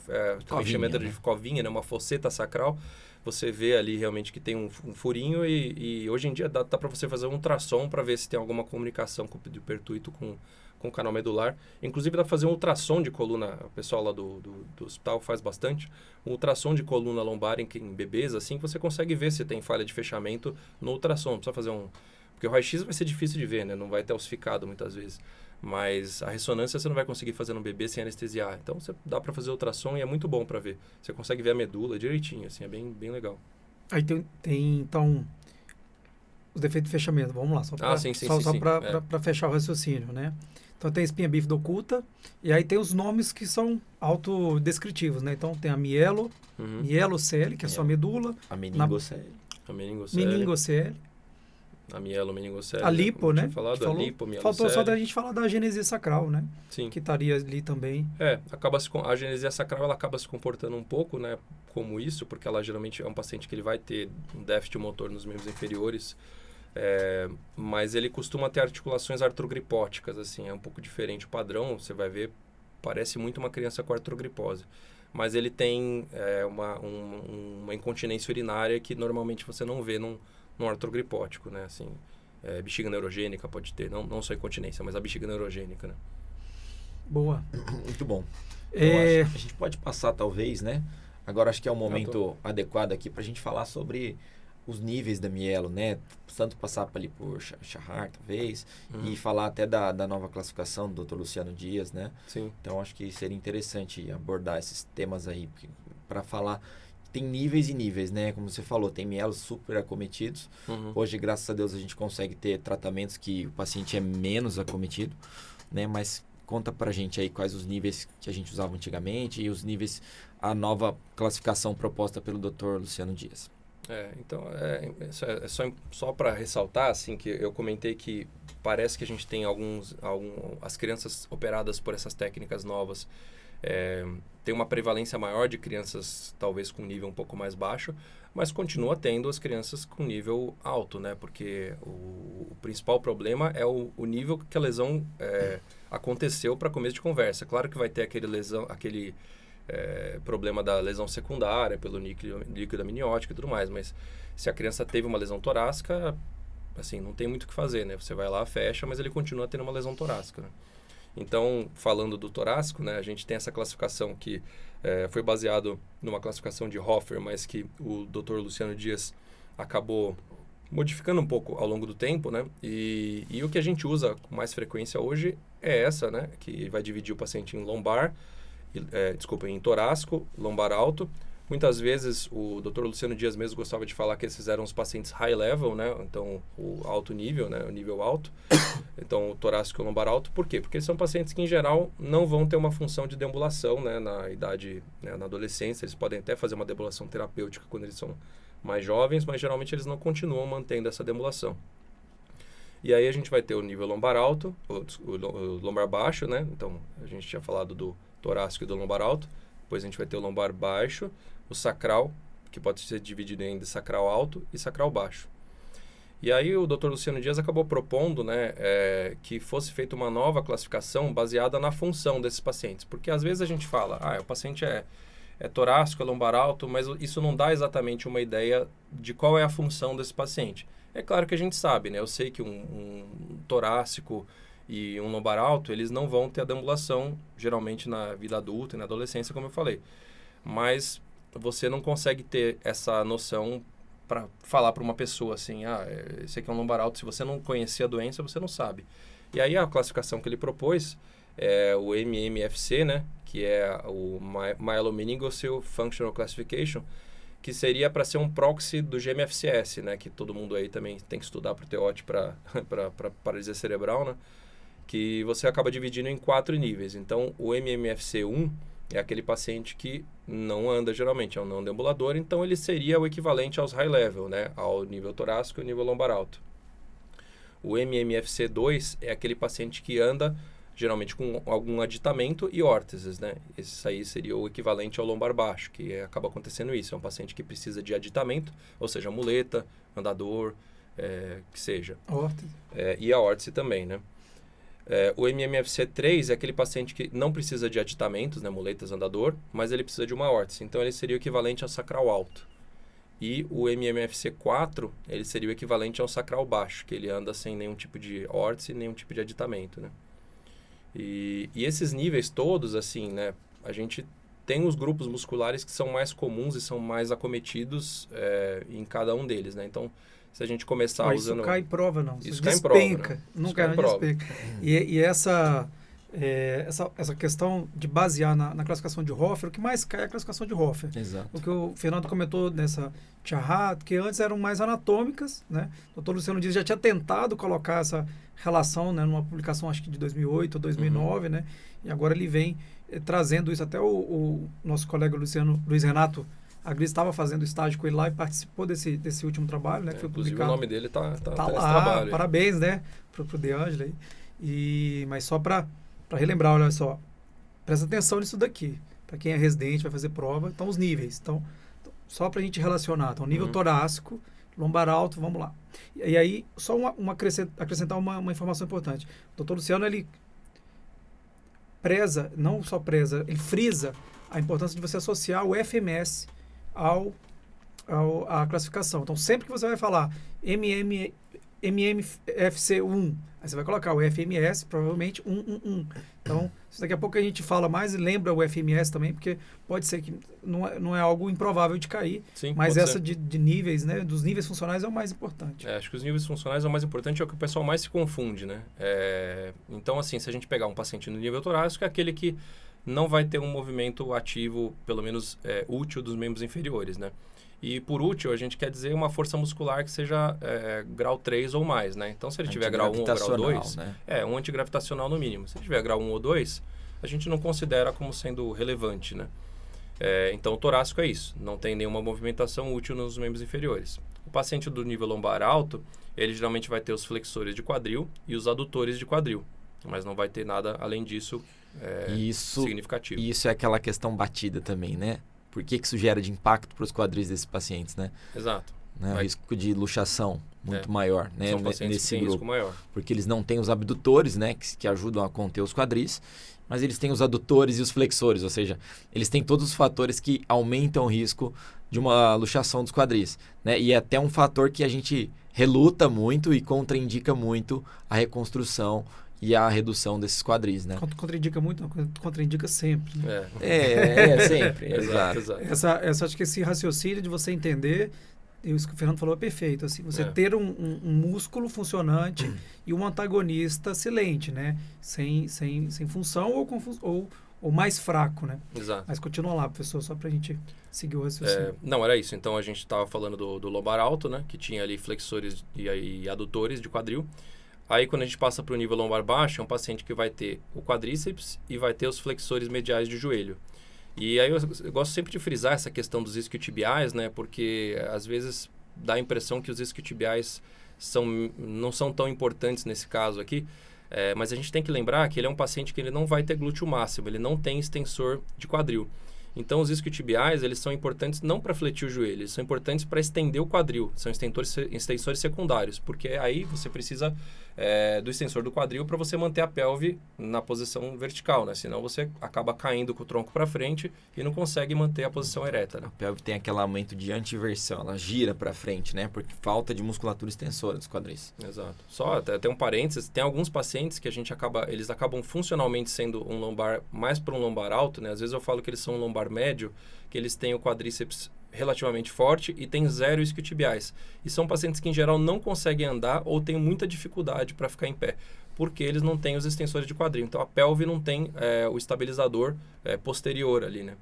Speaker 3: chamada de covinha, né, uma fosseta sacral. Você vê ali realmente que tem um furinho e hoje em dia dá para você fazer um ultrassom para ver se tem alguma comunicação com o pêndulo pertuito com o canal medular. Inclusive dá para fazer um ultrassom de coluna, o pessoal lá do hospital faz bastante, um ultrassom de coluna lombar em bebês, assim, que você consegue ver se tem falha de fechamento no ultrassom. Não precisa fazer porque o raio-x vai ser difícil de ver, né? Não vai estar ossificado muitas vezes. Mas a ressonância você não vai conseguir fazer no bebê sem anestesiar. Então, dá para fazer ultrassom e é muito bom para ver. Você consegue ver a medula direitinho, assim, é bem, bem legal.
Speaker 2: Aí tem então, os defeitos de fechamento. Vamos lá, só para fechar o raciocínio, né? Então, tem a espinha bífida oculta, e aí tem os nomes que são autodescritivos, né? Então, tem a mielocele, que é só a medula.
Speaker 1: A meningocele.
Speaker 2: Meningocele.
Speaker 3: A meningocele.
Speaker 2: A lipo, né?
Speaker 3: Faltou
Speaker 2: só da gente falar da genesia sacral, né?
Speaker 3: Sim.
Speaker 2: Que estaria ali também.
Speaker 3: A genesia sacral ela acaba se comportando um pouco, né? Como isso, porque ela geralmente é um paciente que ele vai ter um déficit motor nos membros inferiores, mas ele costuma ter articulações artrogripóticas, assim, é um pouco diferente o padrão. Você vai ver, parece muito uma criança com artrogripose. Mas ele tem uma incontinência urinária que normalmente você não vê num artrogripótico, né? Assim, bexiga neurogênica pode ter, não só incontinência, mas a bexiga neurogênica, né?
Speaker 2: Boa.
Speaker 1: Muito bom. Acho que a gente pode passar, talvez, né? Agora acho que é o momento adequado aqui para a gente falar sobre os níveis da mielo, né? Tanto passar ali por Shahar, talvez, e falar até da nova classificação do Dr. Luciano Dias, né?
Speaker 3: Sim.
Speaker 1: Então acho que seria interessante abordar esses temas aí para falar. Tem níveis e níveis, né? Como você falou, tem mielos super acometidos. Hoje, graças a Deus, a gente consegue ter tratamentos que o paciente é menos acometido, né? Mas conta pra gente aí quais os níveis que a gente usava antigamente e os níveis, a nova classificação proposta pelo Dr. Luciano Dias.
Speaker 3: Então, só para ressaltar, assim, que eu comentei que parece que a gente tem as crianças operadas por essas técnicas novas, tem uma prevalência maior de crianças talvez com nível um pouco mais baixo, mas continua tendo as crianças com nível alto, né? Porque o principal problema é o nível que a lesão aconteceu para começo de conversa. Claro que vai ter aquele problema da lesão secundária pelo líquido amniótico e tudo mais, mas se a criança teve uma lesão torácica, assim, não tem muito o que fazer, né? Você vai lá, fecha, mas ele continua tendo uma lesão torácica, né? Então, falando do torácico, né, a gente tem essa classificação que foi baseado numa classificação de Hoffer, mas que o Dr. Luciano Dias acabou modificando um pouco ao longo do tempo, né? E o que a gente usa com mais frequência hoje é essa, né? Que vai dividir o paciente em lombar, em torácico, lombar alto. Muitas vezes o Dr. Luciano Dias mesmo gostava de falar que esses eram os pacientes high level, né? Então, o alto nível, né? O nível alto. Então, o torácico e o lombar alto. Por quê? Porque eles são pacientes que, em geral, não vão ter uma função de deambulação, né? Na idade, né? Na adolescência. Eles podem até fazer uma deambulação terapêutica quando eles são mais jovens, mas geralmente eles não continuam mantendo essa deambulação. E aí a gente vai ter o nível lombar alto, o lombar baixo, né? Então, a gente tinha falado do torácico e do lombar alto. Depois a gente vai ter o lombar baixo, o sacral, que pode ser dividido em sacral alto e sacral baixo. E aí o Dr. Luciano Dias acabou propondo, né, que fosse feita uma nova classificação baseada na função desses pacientes. Porque às vezes a gente fala, o paciente é torácico, é lombar alto, mas isso não dá exatamente uma ideia de qual é a função desse paciente. É claro que a gente sabe, né? Eu sei que um torácico e um lombar alto, eles não vão ter a deambulação, geralmente na vida adulta e na adolescência, como eu falei. Mas você não consegue ter essa noção para falar para uma pessoa assim, esse aqui é um lombar alto. Se você não conhecer a doença, você não sabe. E aí a classificação que ele propôs é o MMFC, né? Que é o Myelomeningocele Functional Classification, que seria para ser um proxy do GMFCS, né? Que todo mundo aí também tem que estudar para o TEOT para paralisia cerebral, né? Que você acaba dividindo em 4 níveis. Então, o MMFC1 é aquele paciente que não anda geralmente, é um não deambulador, então ele seria o equivalente aos high level, né? Ao nível torácico e nível lombar alto. O MMFC2 é aquele paciente que anda geralmente com algum aditamento e órteses, né? Esse aí seria o equivalente ao lombar baixo, que acaba acontecendo isso. É um paciente que precisa de aditamento, ou seja, muleta, andador, que seja.
Speaker 2: Órtese.
Speaker 3: E a órtese também, né? O MMFC3 é aquele paciente que não precisa de aditamentos, né, muletas, andador, mas ele precisa de uma órtese. Então, ele seria o equivalente ao sacral alto. E o MMFC4, ele seria o equivalente ao sacral baixo, que ele anda sem nenhum tipo de órtese, nenhum tipo de aditamento, né? E esses níveis todos, assim, né, a gente tem os grupos musculares que são mais comuns e são mais acometidos em cada um deles, né? Então, se a gente começar usando...
Speaker 2: Isso cai em prova, não.
Speaker 3: Isso cai em prova,
Speaker 2: despenca.
Speaker 3: né?
Speaker 2: Não cai em despenca. E essa questão de basear na classificação de Hoffer, o que mais cai é a classificação de Hoffer.
Speaker 1: Exato.
Speaker 2: O que o Fernando comentou nessa Tia-Hat, que antes eram mais anatômicas, né? O Dr. Luciano Dias já tinha tentado colocar essa relação, né, numa publicação, acho que de 2008 ou 2009, né? E agora ele vem trazendo isso. Até o nosso colega Luiz Renato Agris estava fazendo estágio com ele lá e participou desse último trabalho, né? Que foi
Speaker 3: inclusive
Speaker 2: publicado.
Speaker 3: O nome dele tá nesse
Speaker 2: lá,
Speaker 3: trabalho.
Speaker 2: Parabéns, né? Pro De Angela aí. Mas só para relembrar, olha só, presta atenção nisso daqui. Para quem é residente, vai fazer prova, então os níveis. Então só para a gente relacionar. Então, nível torácico, lombar alto, vamos lá. E aí, só acrescentar uma informação importante. O doutor Luciano, ele não só preza, ele frisa a importância de você associar o FMS à classificação. Então, sempre que você vai falar MMFC1, aí você vai colocar o FMS, provavelmente 1. Então, se daqui a pouco a gente fala mais e lembra o FMS também, porque pode ser que não é algo improvável de cair,
Speaker 3: sim,
Speaker 2: mas essa de níveis, né, dos níveis funcionais é o mais importante.
Speaker 3: Acho que os níveis funcionais é o mais importante, é o que o pessoal mais se confunde, né? Então, assim, se a gente pegar um paciente no nível torácico, é aquele que não vai ter um movimento ativo, pelo menos útil, dos membros inferiores, né? E por útil, a gente quer dizer uma força muscular que seja grau 3 ou mais, né? Então, se ele tiver grau 1 ou grau 2,
Speaker 1: né?
Speaker 3: Um antigravitacional no mínimo. Se ele tiver grau 1 ou 2, a gente não considera como sendo relevante, né? Então, o torácico é isso. Não tem nenhuma movimentação útil nos membros inferiores. O paciente do nível lombar alto, ele geralmente vai ter os flexores de quadril e os adutores de quadril. Mas não vai ter nada além disso significativo.
Speaker 1: Isso é aquela questão batida também, né? Por que isso gera de impacto para os quadris desses pacientes, né?
Speaker 3: Exato.
Speaker 1: Né? O risco de luxação muito maior, né?
Speaker 3: São pacientes
Speaker 1: nesse
Speaker 3: que têm
Speaker 1: grupo.
Speaker 3: risco maior.
Speaker 1: Porque eles não têm os abdutores, né? Que ajudam a conter os quadris, mas eles têm os adutores e os flexores, ou seja, eles têm todos os fatores que aumentam o risco de uma luxação dos quadris, né? E é até um fator que a gente reluta muito e contraindica muito a reconstrução e a redução desses quadris, né?
Speaker 2: Contraindica muito, não, contraindica sempre. Né?
Speaker 1: Sempre. Exato.
Speaker 2: Essa, acho que esse raciocínio de você entender, e isso que o Fernando falou é perfeito, assim, você ter um músculo funcionante e um antagonista silente, né? Sem função ou ou mais fraco, né?
Speaker 3: Exato.
Speaker 2: Mas continua lá, professor, só para a gente seguir o raciocínio.
Speaker 3: Não, era isso. Então, a gente estava falando do lombar alto, né? Que tinha ali flexores e adutores de quadril. Aí, quando a gente passa para o nível lombar baixo, é um paciente que vai ter o quadríceps e vai ter os flexores mediais de joelho. E aí, eu gosto sempre de frisar essa questão dos isquiotibiais, né? Porque, às vezes, dá a impressão que os isquiotibiais não são tão importantes nesse caso aqui. Mas a gente tem que lembrar que ele é um paciente que ele não vai ter glúteo máximo, ele não tem extensor de quadril. Então, os isquiotibiais, eles são importantes não para fletir o joelho, eles são importantes para estender o quadril. São extensores secundários, porque aí você precisa do extensor do quadril para você manter a pelve na posição vertical, né? Senão você acaba caindo com o tronco para frente e não consegue manter a posição ereta, né?
Speaker 1: A pelve tem aquele aumento de antiversão, ela gira para frente, né? Porque falta de musculatura extensora dos quadris.
Speaker 3: Exato. Só até um parênteses, tem alguns pacientes que eles acabam funcionalmente sendo um lombar, mais para um lombar alto, né? Às vezes eu falo que eles são um lombar médio, que eles têm o quadríceps relativamente forte e tem 0 isquiotibiais. E são pacientes que, em geral, não conseguem andar ou têm muita dificuldade para ficar em pé, porque eles não têm os extensores de quadril. Então, a pelve não tem o estabilizador posterior ali, né?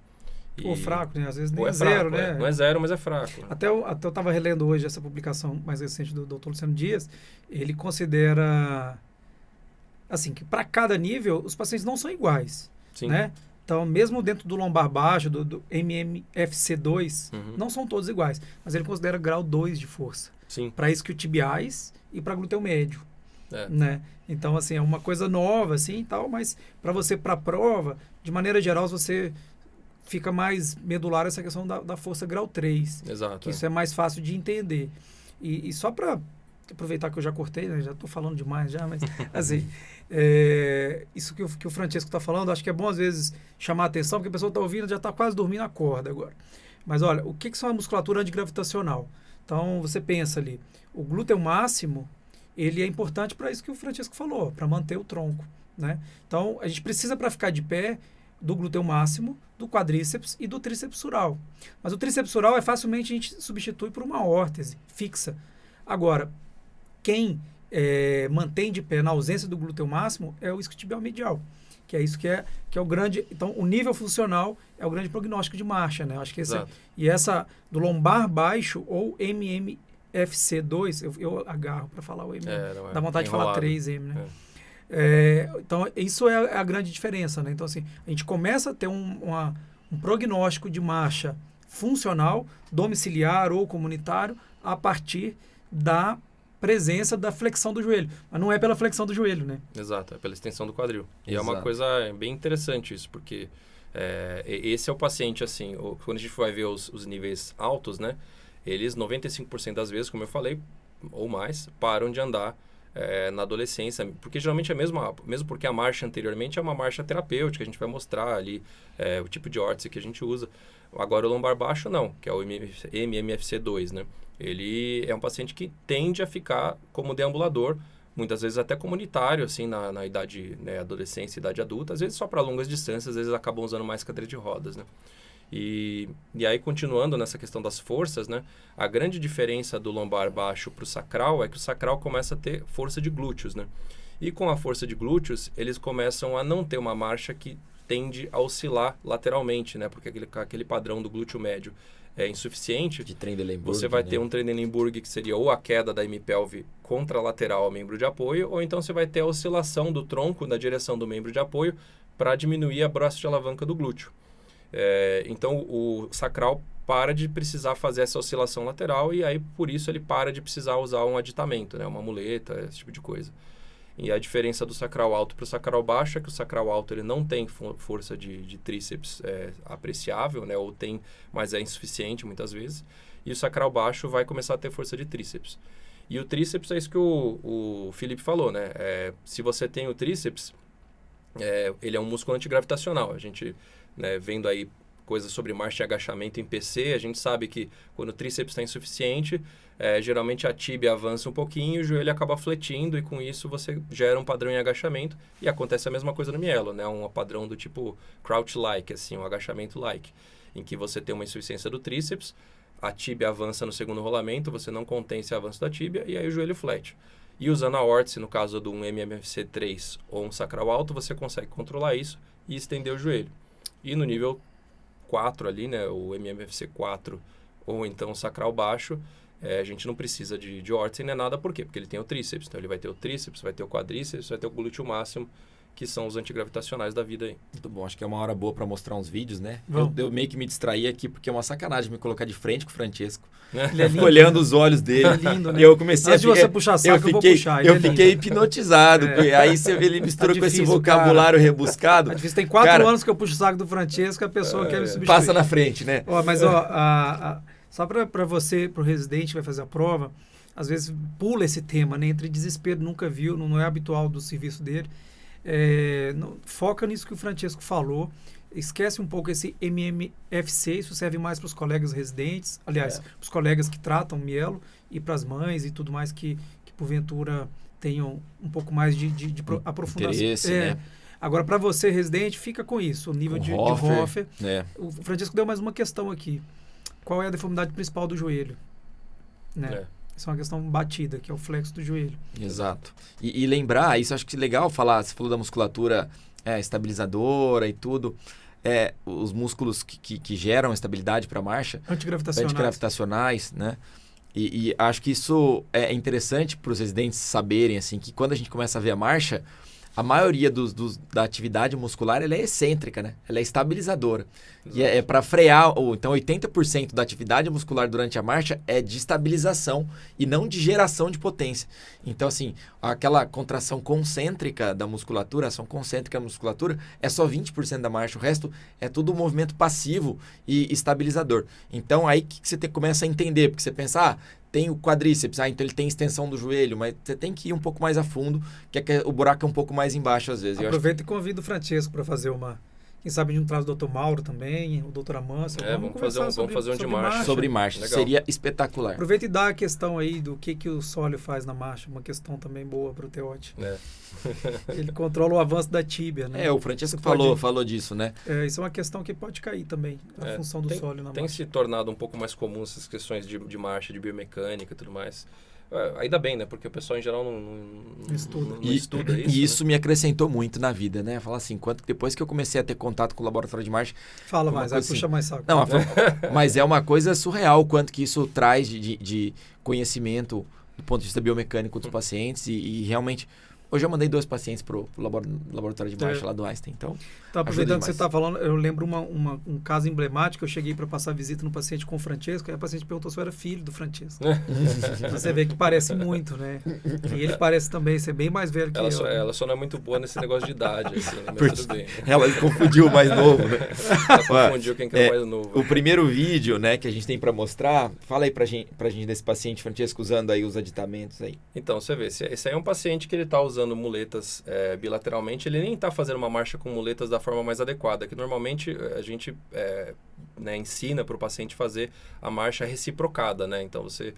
Speaker 2: Ou fraco, né? Às vezes nem
Speaker 3: é
Speaker 2: zero,
Speaker 3: fraco,
Speaker 2: né?
Speaker 3: Não é zero, mas é fraco.
Speaker 2: Até eu estava relendo hoje essa publicação mais recente do Dr. Luciano Dias. Ele considera, assim, que para cada nível, os pacientes não são iguais,
Speaker 3: Sim.
Speaker 2: né? Então, mesmo dentro do lombar baixo, do MMFC2, não são todos iguais. Mas ele considera grau 2 de força. Para isquiotibiais e para glúteo médio. Né? Então, assim, é uma coisa nova, assim, e tal, mas para você, para a prova, de maneira geral, você fica mais medular essa questão da força grau 3.
Speaker 3: Exato.
Speaker 2: Que isso é mais fácil de entender. E só para aproveitar que eu já cortei, né? Já estou falando demais já, mas assim, isso que o Francesco está falando, acho que é bom às vezes chamar a atenção, porque a pessoa está ouvindo, já está quase dormindo, acorda agora. Mas olha, o que são a musculatura antigravitacional? Então, você pensa ali, o glúteo máximo, ele é importante para isso que o Francesco falou, para manter o tronco, né? Então, a gente precisa, para ficar de pé, do glúteo máximo, do quadríceps e do tríceps sural. Mas o tríceps sural facilmente a gente substitui por uma órtese fixa. Agora, quem mantém de pé na ausência do glúteo máximo é o isquiotibial medial, que é isso que é o grande... Então, o nível funcional é o grande prognóstico de marcha, né? Acho que essa do lombar baixo ou MMFC2, eu agarro para falar o M, dá vontade de falar 3M, né? Então, isso é a grande diferença, né? Então, assim, a gente começa a ter um prognóstico de marcha funcional, domiciliar ou comunitário, a partir da presença da flexão do joelho. Mas não é pela flexão do joelho, né?
Speaker 3: Exato, é pela extensão do quadril. E
Speaker 1: Exato.
Speaker 3: é uma coisa bem interessante isso, porque esse é o paciente, assim, quando a gente vai ver os níveis altos, né? Eles, 95% das vezes, como eu falei, ou mais, param de andar na adolescência, porque geralmente mesmo porque a marcha anteriormente é uma marcha terapêutica, a gente vai mostrar ali o tipo de órtese que a gente usa. Agora o lombar baixo não, que é o MMFC2, né? Ele é um paciente que tende a ficar como deambulador, muitas vezes até comunitário, assim, na idade, né, adolescência, idade adulta, às vezes só para longas distâncias, às vezes acabam usando mais cadeira de rodas, né? E aí, continuando nessa questão das forças, né? A grande diferença do lombar baixo para o sacral é que o sacral começa a ter força de glúteos, né? E com a força de glúteos, eles começam a não ter uma marcha que tende a oscilar lateralmente, né? Porque aquele padrão do glúteo médio é insuficiente.
Speaker 1: De Trendelenburg,
Speaker 3: você vai ter um Trendelenburg que seria ou a queda da hemipelve contralateral ao membro de apoio, ou então você vai ter a oscilação do tronco na direção do membro de apoio para diminuir a braço de alavanca do glúteo. Então, o sacral para de precisar fazer essa oscilação lateral e aí, por isso, ele para de precisar usar um aditamento, né? Uma muleta, esse tipo de coisa. E a diferença do sacral alto para o sacral baixo é que o sacral alto ele não tem força de tríceps apreciável, né? Ou tem, mas é insuficiente muitas vezes. E o sacral baixo vai começar a ter força de tríceps. E o tríceps é isso que o Felipe falou, né? Se você tem o tríceps, ele é um músculo antigravitacional. A gente, né, vendo aí coisas sobre marcha e agachamento em PC, a gente sabe que quando o tríceps está insuficiente, geralmente a tíbia avança um pouquinho e o joelho acaba fletindo e com isso você gera um padrão em agachamento e acontece a mesma coisa no mielo, né? Um padrão do tipo crouch-like, assim, um agachamento-like, em que você tem uma insuficiência do tríceps, a tíbia avança no segundo rolamento, você não contém esse avanço da tíbia e aí o joelho flete. E usando a órtese, no caso de um MMFC3 ou um sacral alto, você consegue controlar isso e estender o joelho. E no nível 4 ali, né, o MMFC 4 ou então sacral baixo, a gente não precisa de órtese nem nada. Por quê? Porque ele tem o tríceps. Então ele vai ter o tríceps, vai ter o quadríceps, vai ter o glúteo máximo, que são os antigravitacionais da vida aí.
Speaker 1: Muito bom, acho que é uma hora boa para mostrar uns vídeos, né?
Speaker 2: Eu
Speaker 1: meio que me distraí aqui, porque é uma sacanagem me colocar de frente com o Francesco.
Speaker 2: Ele é lindo,
Speaker 1: olhando os olhos dele.
Speaker 2: É lindo, né?
Speaker 1: E eu comecei
Speaker 2: Antes de você puxar saco, eu vou puxar.
Speaker 1: Eu fiquei hipnotizado. Aí ele misturou com esse vocabulário rebuscado.
Speaker 2: É difícil. Tem 4 anos que eu puxo o saco do Francesco, a pessoa quer me substituir.
Speaker 1: Passa na frente, né?
Speaker 2: Mas só para você, para o residente que vai fazer a prova, às vezes pula esse tema, né? Entre desespero, nunca viu, não é habitual do serviço dele. Foca nisso que o Francesco falou. Esquece um pouco esse MMFC, isso serve mais para os colegas residentes, aliás, para os colegas que tratam mielo e para as mães e tudo mais que porventura tenham um pouco mais de aprofundação.
Speaker 1: Interesse, né?
Speaker 2: Agora, para você, residente, fica com isso, o nível de Hofer. O Francesco deu mais uma questão aqui. Qual é a deformidade principal do joelho? Né? Isso é uma questão batida, que é o flexo do joelho.
Speaker 1: Exato. E lembrar, isso acho que é legal falar, você falou da musculatura estabilizadora e tudo. Os músculos que geram estabilidade para a marcha. Antigravitacionais, né? E acho que isso é interessante para os residentes saberem, assim, que quando a gente começa a ver a marcha, a maioria da atividade muscular ela é excêntrica, né? Ela é estabilizadora. Exato. E é para frear, então 80% da atividade muscular durante a marcha é de estabilização e não de geração de potência. Então, assim, aquela contração concêntrica da musculatura, ação concêntrica da musculatura, é só 20% da marcha. O resto é tudo movimento passivo e estabilizador. Então, aí que você começa a entender, porque você pensa, tem o quadríceps, então ele tem extensão do joelho, mas você tem que ir um pouco mais a fundo, que o buraco é um pouco mais embaixo às vezes.
Speaker 2: Aproveita e convida o Francesco para fazer quem sabe a gente traz o Dr. Mauro também, o Dr. Amância.
Speaker 3: Vamos fazer um de marcha.
Speaker 1: Sobre marcha, seria espetacular.
Speaker 2: Aproveita e dá a questão aí do que o sólio faz na marcha, uma questão também boa para o Teote. Ele controla o avanço da tíbia, né?
Speaker 1: O Francesco falou disso, né?
Speaker 2: Isso é uma questão que pode cair também, a função do sólio na marcha.
Speaker 3: Tem se tornado um pouco mais comum essas questões de marcha, de biomecânica e tudo mais. Ainda bem, né? Porque o pessoal em geral não estuda isso.
Speaker 1: E isso me acrescentou muito na vida, né? Falar assim, depois que eu comecei a ter contato com o laboratório de marcha...
Speaker 2: Fala mais, vai puxar mais saco.
Speaker 1: Não, mas é uma coisa surreal o quanto que isso traz de conhecimento do ponto de vista biomecânico dos pacientes e realmente... Hoje eu mandei 2 pacientes para o laboratório de marcha lá do Einstein, então...
Speaker 2: Aproveitando que você está falando, eu lembro um caso emblemático, eu cheguei para passar visita no paciente com o Francesco, aí a paciente perguntou se eu era filho do Francesco. Você vê que parece muito, né? E ele parece também ser bem mais velho que eu.
Speaker 3: Ela só não é muito boa nesse negócio de idade, assim, né? Mas tudo bem.
Speaker 1: Ela confundiu o mais novo, né?
Speaker 3: Ela confundiu quem que é o mais novo.
Speaker 1: O primeiro vídeo, né, que a gente tem para mostrar, fala aí pra gente desse paciente, Francesco, usando aí os aditamentos aí.
Speaker 3: Então, você vê, esse aí é um paciente que ele está usando muletas bilateralmente, ele nem está fazendo uma marcha com muletas da forma mais adequada, que normalmente a gente ensina para o paciente fazer a marcha reciprocada, né? Então você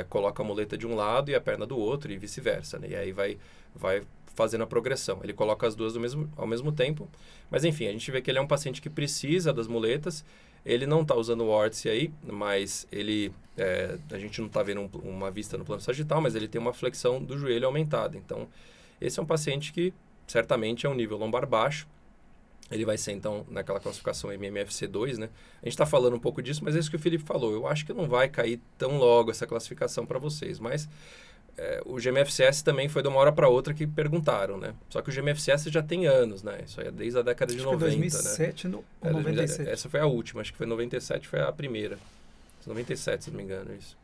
Speaker 3: coloca a muleta de um lado e a perna do outro e vice-versa, né? E aí vai fazendo a progressão. Ele coloca as duas ao mesmo tempo, mas enfim, a gente vê que ele é um paciente que precisa das muletas. Ele não está usando o órtice aí, mas a gente não está vendo uma vista no plano sagital, mas ele tem uma flexão do joelho aumentada. Então, esse é um paciente que certamente é um nível lombar baixo. Ele vai ser, então, naquela classificação MMFC2, né? A gente está falando um pouco disso, mas é isso que o Felipe falou. Eu acho que não vai cair tão logo essa classificação para vocês, mas o GMFCS também foi de uma hora para outra que perguntaram, né? Só que o GMFCS já tem anos, né? Isso aí é desde a década de 90,
Speaker 2: 2007
Speaker 3: né?
Speaker 2: ou 97?
Speaker 3: Essa foi a última, acho que foi 97, foi a primeira. 97, se não me engano, isso.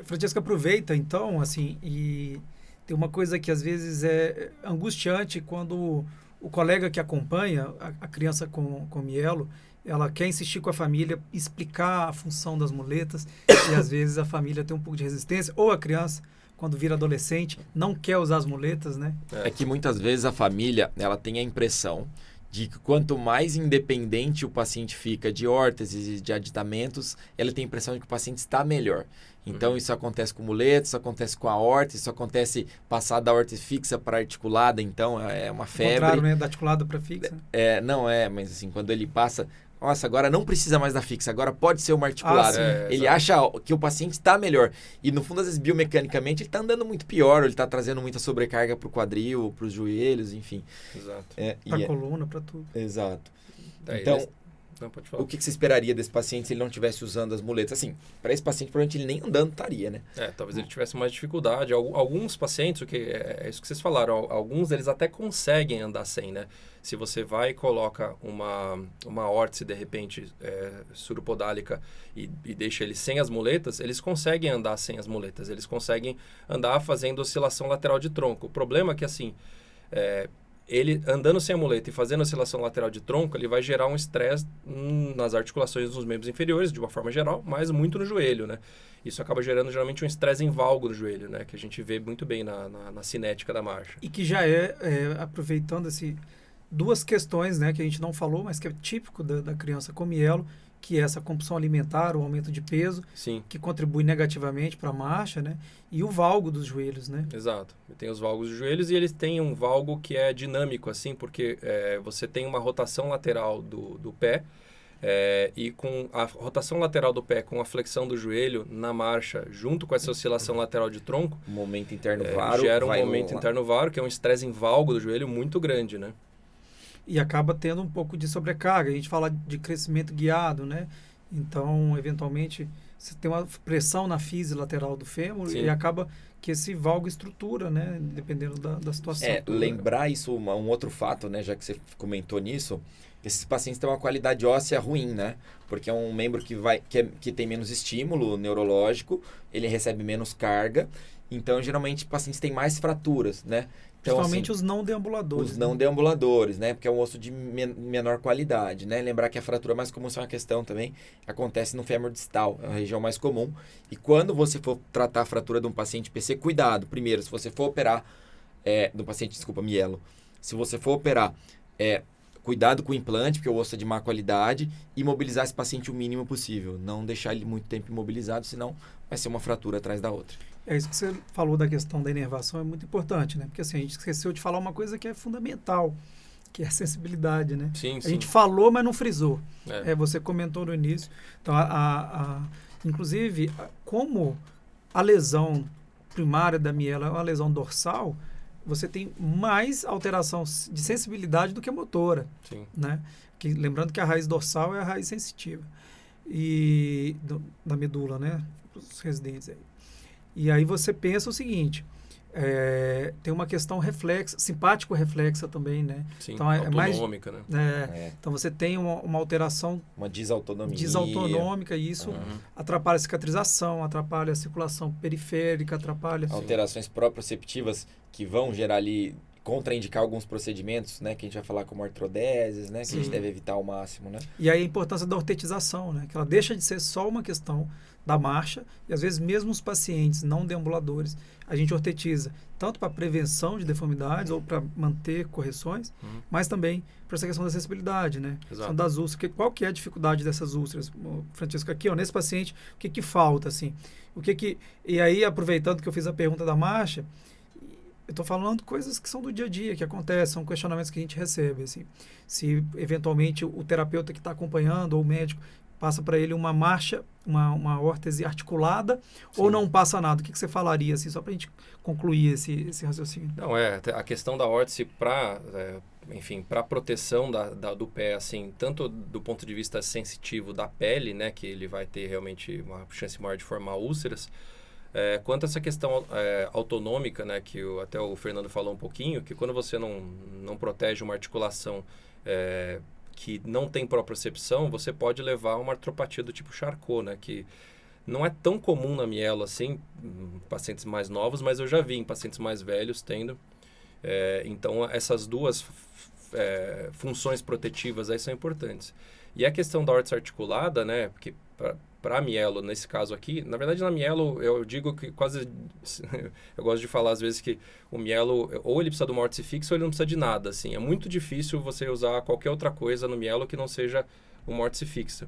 Speaker 2: Francesco, aproveita, então, assim, e tem uma coisa que às vezes é angustiante quando o colega que acompanha a criança com mielo, ela quer insistir com a família, explicar a função das muletas e às vezes a família tem um pouco de resistência, ou a criança, quando vira adolescente, não quer usar as muletas, né?
Speaker 1: É que muitas vezes a família, ela tem a impressão de que quanto mais independente o paciente fica de órteses e de aditamentos, ela tem a impressão de que o paciente está melhor. Então, isso acontece com muletas, isso acontece com a órtese, isso acontece passar da órtese fixa para articulada, então é uma febre.
Speaker 2: Contrário, né? Da articulada para fixa.
Speaker 1: Mas assim, quando ele passa nossa, agora não precisa mais da fixa, agora pode ser uma articulada. Ele acha que o paciente está melhor. E no fundo, às vezes, biomecanicamente, ele está andando muito pior, ele está trazendo muita sobrecarga para o quadril, para os joelhos, enfim.
Speaker 3: Exato.
Speaker 2: Para a coluna, para tudo.
Speaker 1: Exato.
Speaker 3: Então... Não, pode falar.
Speaker 1: O que você esperaria desse paciente se ele não estivesse usando as muletas? Assim, para esse paciente, provavelmente ele nem andando estaria, né?
Speaker 3: Talvez ele tivesse mais dificuldade. Alguns pacientes, é isso que vocês falaram, alguns eles até conseguem andar sem, né? Se você vai e coloca uma órtese, de repente, suropodálica e deixa ele sem as muletas, eles conseguem andar sem as muletas. Eles conseguem andar fazendo oscilação lateral de tronco. O problema é que, assim... ele andando sem a muleta e fazendo oscilação lateral de tronco, ele vai gerar um estresse nas articulações dos membros inferiores, de uma forma geral, mas muito no joelho, né? Isso acaba gerando geralmente um estresse em valgo no joelho, né? Que a gente vê muito bem na cinética da marcha.
Speaker 2: E que já aproveitando duas questões, né, que a gente não falou, mas que é típico da criança com mielo, que é essa compulsão alimentar, o aumento de peso,
Speaker 3: Sim.
Speaker 2: que contribui negativamente para a marcha, né? E o valgo dos joelhos, né?
Speaker 3: Exato. Tem os valgos dos joelhos e eles têm um valgo que é dinâmico, assim, porque você tem uma rotação lateral do pé e com a rotação lateral do pé com a flexão do joelho na marcha, junto com essa oscilação lateral de tronco,
Speaker 1: O momento interno varo
Speaker 3: gera um momento interno varo, que é um estresse em valgo do joelho muito grande, né?
Speaker 2: E acaba tendo um pouco de sobrecarga. A gente fala de crescimento guiado, né? Então, eventualmente, você tem uma pressão na físio lateral do fêmur. Sim. E acaba que esse valgo estrutura, né? Dependendo da situação.
Speaker 1: Lembrar isso, um outro fato, né? Já que você comentou nisso, esses pacientes têm uma qualidade óssea ruim, né? Porque é um membro que tem menos estímulo neurológico, ele recebe menos carga. Então, geralmente, pacientes têm mais fraturas, né? Então,
Speaker 2: principalmente os não deambuladores.
Speaker 1: Os não deambuladores, né? Porque é um osso de menor qualidade, né? Lembrar que a fratura mais comum, isso é uma questão também, acontece no fêmur distal, é a região mais comum. E quando você for tratar a fratura de um paciente PC, cuidado. Primeiro, se você for operar, do paciente, mielo. Se você for operar, cuidado com o implante, porque o osso é de má qualidade, e mobilizar esse paciente o mínimo possível. Não deixar ele muito tempo imobilizado, senão vai ser uma fratura atrás da outra.
Speaker 2: É isso que você falou da questão da inervação, é muito importante, né? Porque assim, a gente esqueceu de falar uma coisa que é fundamental, que é a sensibilidade, né?
Speaker 3: Sim,
Speaker 2: a gente falou, mas não frisou. Você comentou no início. Então, inclusive, como a lesão primária da miela é uma lesão dorsal, você tem mais alteração de sensibilidade do que motora.
Speaker 3: Sim.
Speaker 2: Né? Lembrando que a raiz dorsal é a raiz sensitiva da medula, né? Os residentes aí. E aí você pensa o seguinte, tem uma questão simpático-reflexa também, né?
Speaker 3: Sim,
Speaker 2: então,
Speaker 3: autonômica,
Speaker 2: né? Então você tem uma alteração...
Speaker 1: Uma desautonomia.
Speaker 2: Desautonômica, e isso atrapalha a cicatrização, atrapalha a circulação periférica, atrapalha...
Speaker 1: Alterações proprioceptivas que vão gerar ali, contraindicar alguns procedimentos, né? Que a gente vai falar como artrodeses, né? Que a gente deve evitar ao máximo, né?
Speaker 2: E aí a importância da ortetização, né? Que ela deixa de ser só uma questão da marcha, e às vezes mesmo os pacientes não deambuladores, a gente ortetiza tanto para prevenção de deformidades ou para manter correções, mas também para essa questão da sensibilidade, né? Questão das úlceras. Qual que é a dificuldade dessas úlceras? Francisco, aqui, nesse paciente, o que falta, assim? E aí, aproveitando que eu fiz a pergunta da marcha, eu estou falando coisas que são do dia a dia, que acontecem, são questionamentos que a gente recebe, assim. Se, eventualmente, o terapeuta que está acompanhando ou o médico passa para ele uma marcha, uma órtese articulada, ou não passa nada? O que você falaria, assim, só para a gente concluir esse raciocínio?
Speaker 3: Não, a questão da órtese para proteção do pé, assim, tanto do ponto de vista sensitivo da pele, né, que ele vai ter realmente uma chance maior de formar úlceras, quanto a essa questão autonômica, né, que até o Fernando falou um pouquinho, que quando você não protege uma articulação que não tem propriocepção, você pode levar a uma artropatia do tipo Charcot, né? Que não é tão comum na mielo assim, em pacientes mais novos, mas eu já vi em pacientes mais velhos tendo. Então, essas duas funções protetivas aí são importantes. E a questão da órtese articulada, né? Porque para mielo, nesse caso aqui, na verdade na mielo eu digo que quase, eu gosto de falar às vezes que o mielo, ou ele precisa de uma órtese fixa ou ele não precisa de nada, assim. É muito difícil você usar qualquer outra coisa no mielo que não seja uma órtese fixa.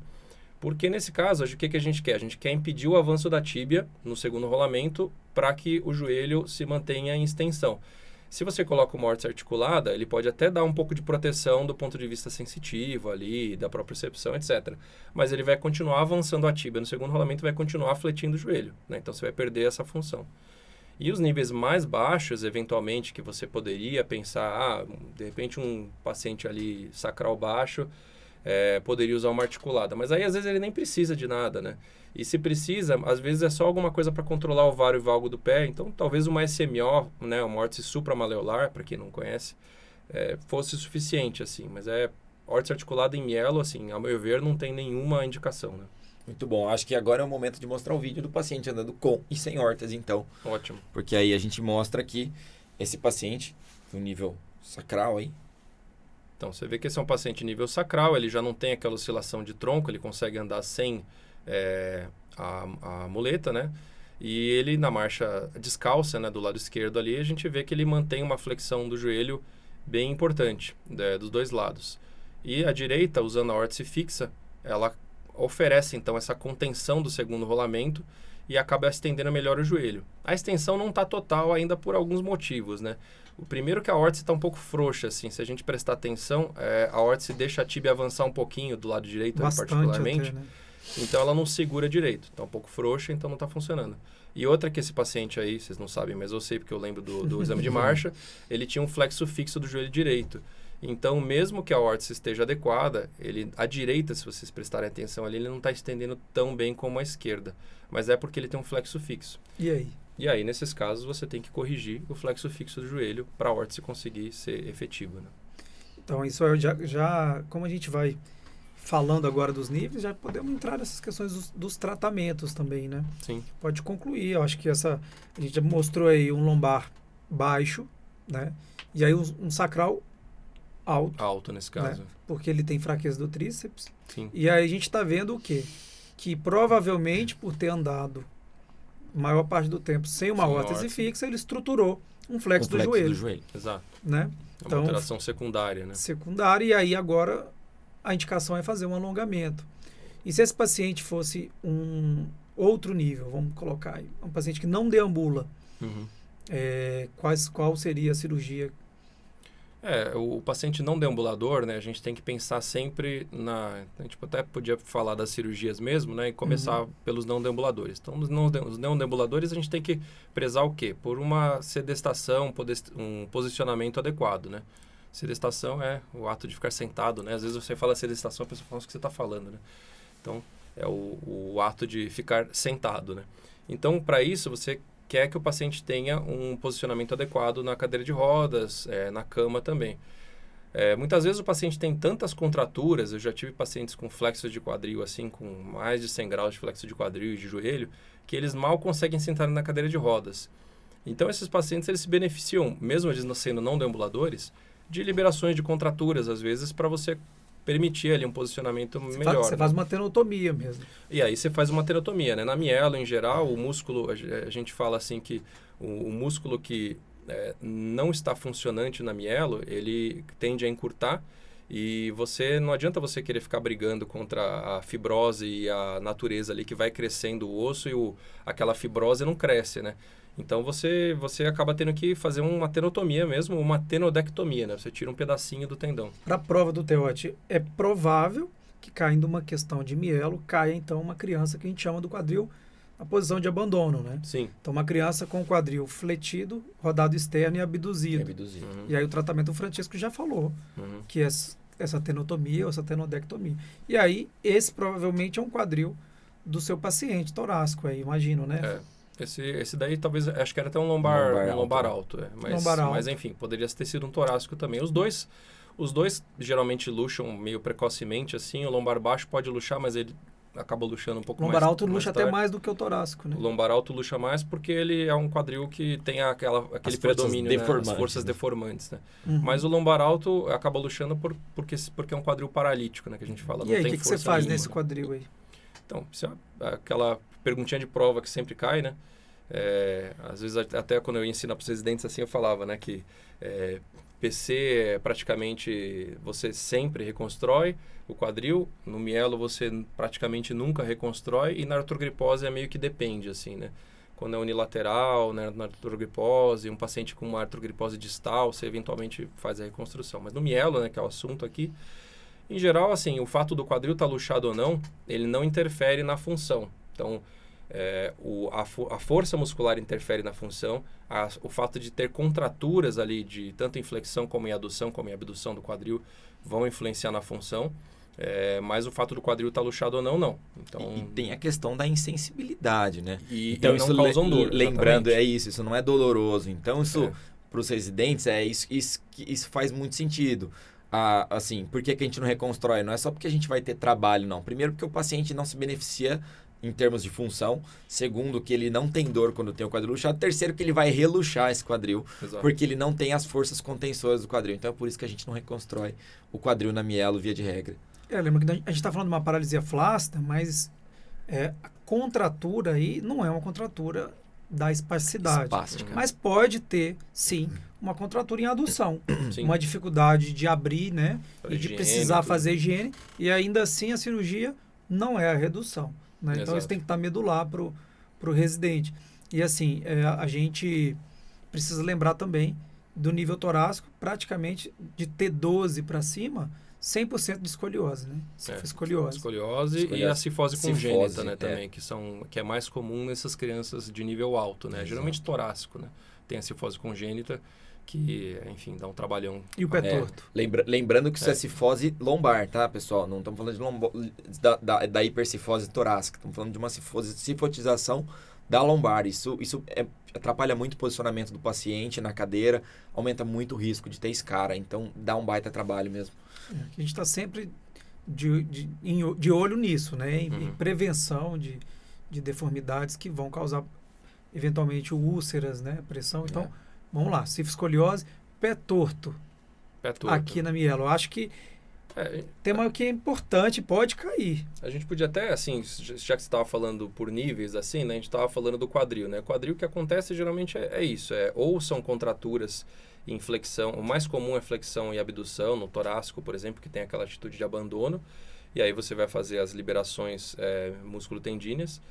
Speaker 3: Porque nesse caso, o que a gente quer? A gente quer impedir o avanço da tíbia no segundo rolamento para que o joelho se mantenha em extensão. Se você coloca uma órtese articulada, ele pode até dar um pouco de proteção do ponto de vista sensitivo ali, da propriocepção, etc. Mas ele vai continuar avançando a tíbia no segundo rolamento e vai continuar fletindo o joelho, né? Então, você vai perder essa função. E os níveis mais baixos, eventualmente, que você poderia pensar, de repente um paciente ali sacral baixo poderia usar uma articulada. Mas aí, às vezes, ele nem precisa de nada, né? E se precisa, às vezes é só alguma coisa para controlar o vário e valgo do pé. Então, talvez uma SMO, né, uma órtese supramaleolar, para quem não conhece, fosse suficiente, assim. Mas órtese articulada em mielo, assim, ao meu ver, não tem nenhuma indicação, né?
Speaker 1: Muito bom. Acho que agora é o momento de mostrar o vídeo do paciente andando com e sem órtese, então.
Speaker 3: Ótimo.
Speaker 1: Porque aí a gente mostra aqui esse paciente no nível sacral aí.
Speaker 3: Então, você vê que esse é um paciente nível sacral, ele já não tem aquela oscilação de tronco, ele consegue andar sem a muleta, né? E ele, na marcha descalça, né, do lado esquerdo ali, a gente vê que ele mantém uma flexão do joelho bem importante, dos dois lados. E a direita, usando a órtese fixa, ela oferece, então, essa contenção do segundo rolamento e acaba estendendo melhor o joelho. A extensão não está total ainda por alguns motivos, né? O primeiro que a órtese está um pouco frouxa, assim, se a gente prestar atenção, a órtese deixa a tíbia avançar um pouquinho do lado direito, particularmente. Até, né? Então, ela não segura direito. Está um pouco frouxa, então não está funcionando. E outra que esse paciente aí, vocês não sabem, mas eu sei porque eu lembro do exame de marcha, ele tinha um flexo fixo do joelho direito. Então, mesmo que a órtese esteja adequada, a direita, se vocês prestarem atenção ali, ele não está estendendo tão bem como a esquerda. Mas é porque ele tem um flexo fixo.
Speaker 2: E aí?
Speaker 3: E aí, nesses casos, você tem que corrigir o flexo fixo do joelho para a órtese conseguir ser efetiva, né?
Speaker 2: Então, isso já como a gente vai falando agora dos níveis, já podemos entrar nessas questões dos tratamentos também, né?
Speaker 3: Sim.
Speaker 2: Pode concluir. Eu acho que a gente já mostrou aí um lombar baixo, né? E aí um sacral alto.
Speaker 3: Alto, nesse caso.
Speaker 2: Né? Porque ele tem fraqueza do tríceps.
Speaker 3: Sim.
Speaker 2: E aí a gente está vendo o quê? Que provavelmente, por ter andado maior parte do tempo sem uma órtese fixa, ele estruturou um flexo do joelho.
Speaker 3: Exato.
Speaker 2: Né?
Speaker 3: É uma alteração secundária, né?
Speaker 2: Secundária, e aí agora a indicação é fazer um alongamento. E se esse paciente fosse um outro nível, vamos colocar aí, um paciente que não deambula, qual seria a cirurgia?
Speaker 3: O paciente não deambulador, né, a gente tem que pensar sempre a gente até podia falar das cirurgias mesmo, né, e começar pelos não deambuladores. Então, os não deambuladores a gente tem que prezar o quê? Por uma sedestação, um posicionamento adequado, né? Sedestação é o ato de ficar sentado, né? Às vezes você fala sedestação, a pessoa fala o que você está falando, né? Então, é o ato de ficar sentado, né? Então, para isso, você quer que o paciente tenha um posicionamento adequado na cadeira de rodas, na cama também. Muitas vezes o paciente tem tantas contraturas, eu já tive pacientes com flexo de quadril, assim, com mais de 100 graus de flexo de quadril e de joelho, que eles mal conseguem sentar na cadeira de rodas. Então, esses pacientes, eles se beneficiam, mesmo eles sendo não deambuladores, de liberações de contraturas, às vezes, para você permitir ali um posicionamento melhor.
Speaker 2: Você faz uma tenotomia mesmo.
Speaker 3: E aí você faz uma tenotomia, né? Na mielo, em geral, o músculo, a gente fala assim que o músculo que não está funcionante na mielo, ele tende a encurtar e não adianta você querer ficar brigando contra a fibrose e a natureza ali que vai crescendo o osso e aquela fibrose não cresce, né? Então, você acaba tendo que fazer uma tenotomia mesmo, uma tenodectomia, né? Você tira um pedacinho do tendão.
Speaker 2: Para a prova do TEOT, é provável que, caindo uma questão de mielo, caia, então, uma criança que a gente chama do quadril na posição de abandono, né?
Speaker 3: Sim.
Speaker 2: Então, uma criança com o quadril fletido, rodado externo e abduzido.
Speaker 1: Uhum.
Speaker 2: E aí, o tratamento o Francisco já falou, que é essa tenotomia ou essa tenodectomia. E aí, esse provavelmente é um quadril do seu paciente torácico, aí, imagino, né?
Speaker 3: Esse daí talvez, acho que era até um lombar alto. Mas enfim, poderia ter sido um torácico também. Os dois geralmente luxam meio precocemente, assim. O lombar baixo pode luxar, mas ele acaba luxando um pouco mais.
Speaker 2: O lombar alto luxa até mais do que o torácico, né?
Speaker 3: O lombar alto luxa mais porque ele é um quadril que tem aquele predomínio, né? As forças deformantes, né?
Speaker 2: Uhum.
Speaker 3: Mas o lombar alto acaba luxando porque é um quadril paralítico, né? Que a gente fala.
Speaker 2: E aí, o que você faz nesse quadril aí?
Speaker 3: Então, aquela perguntinha de prova que sempre cai, né? Às vezes, até quando eu ensino para os residentes assim, eu falava, né? Que PC praticamente você sempre reconstrói o quadril, no mielo você praticamente nunca reconstrói e na artrogripose meio que depende, assim, né? Quando é unilateral, né, na artrogripose, um paciente com uma artrogripose distal, você eventualmente faz a reconstrução. Mas no mielo, né, que é o assunto aqui, em geral, assim, o fato do quadril estar luxado ou não, ele não interfere na função. Então, a força muscular interfere na função, o fato de ter contraturas ali, de tanto em flexão como em adução, como em abdução do quadril, vão influenciar na função. Mas o fato do quadril estar luxado ou não, não. Então,
Speaker 1: e tem a questão da insensibilidade, né?
Speaker 3: Então,
Speaker 1: isso
Speaker 3: não causam dor.
Speaker 1: Lembrando,
Speaker 3: exatamente.
Speaker 1: isso não é doloroso. Então, isso, para os residentes, isso faz muito sentido. Assim, por que a gente não reconstrói? Não é só porque a gente vai ter trabalho, não. Primeiro, porque o paciente não se beneficia em termos de função. Segundo, que ele não tem dor quando tem o quadril luxado. Terceiro, que ele vai reluxar esse quadril, porque ele não tem as forças contensoras do quadril. Então, é por isso que a gente não reconstrói o quadril na mielo, via de regra.
Speaker 2: Lembra que a gente está falando de uma paralisia flácida, mas a contratura aí não é uma contratura da espasticidade.
Speaker 1: Espástica.
Speaker 2: Mas pode ter, sim, uma contratura em adução.
Speaker 3: Sim.
Speaker 2: Uma dificuldade de abrir, né? E de
Speaker 3: Higiene,
Speaker 2: precisar
Speaker 3: tudo.
Speaker 2: fazer higiene. E ainda assim a cirurgia não é a redução. Né? Então isso tem que estar medular para o residente. E assim, a gente precisa lembrar também do nível torácico, praticamente de T12 para cima, 100% de escoliose, né?
Speaker 3: Escoliose e a cifose congênita, né, também, que é mais comum nessas crianças de nível alto, né? Geralmente torácico, né? Tem a cifose congênita, que, enfim, dá um trabalhão.
Speaker 2: E o pé torto.
Speaker 1: Lembrando que isso é cifose lombar, tá, pessoal? Não estamos falando da hipercifose torácica, estamos falando de uma cifotização da lombar. Isso atrapalha muito o posicionamento do paciente na cadeira, aumenta muito o risco de ter escara, então dá um baita trabalho mesmo.
Speaker 2: A gente está sempre de olho nisso, né? Em prevenção de deformidades que vão causar eventualmente úlceras, né? Pressão. Então, vamos lá, escoliose, pé torto. Aqui na mielo. Eu acho que tema que é importante, pode cair.
Speaker 3: A gente podia até, assim, já que você estava falando por níveis, assim, né? A gente estava falando do quadril, né? Quadril, que acontece geralmente é isso, ou são contraturas em flexão, o mais comum é flexão e abdução, no torácico, por exemplo, que tem aquela atitude de abandono, e aí você vai fazer as liberações músculo-tendíneas.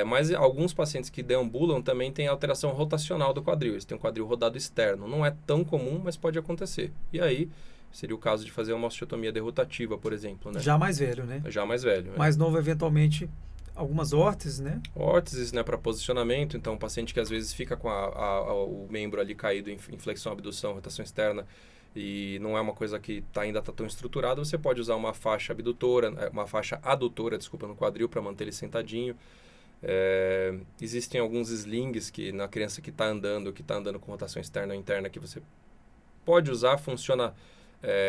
Speaker 3: Mas alguns pacientes que deambulam também têm alteração rotacional do quadril, eles têm um quadril rodado externo. Não é tão comum, mas pode acontecer. E aí seria o caso de fazer uma osteotomia derrotativa, por exemplo, né?
Speaker 2: Já mais velho, né?
Speaker 3: Já mais velho.
Speaker 2: Mais novo, eventualmente, algumas órteses, né?
Speaker 3: Órteses, né, para posicionamento. Então, um paciente que às vezes fica com o membro ali caído em flexão, abdução, rotação externa, e não é uma coisa que ainda está tão estruturada, você pode usar uma faixa adutora, no quadril para manter ele sentadinho. Existem alguns slings que na criança que está andando com rotação externa ou interna, que você pode usar, funciona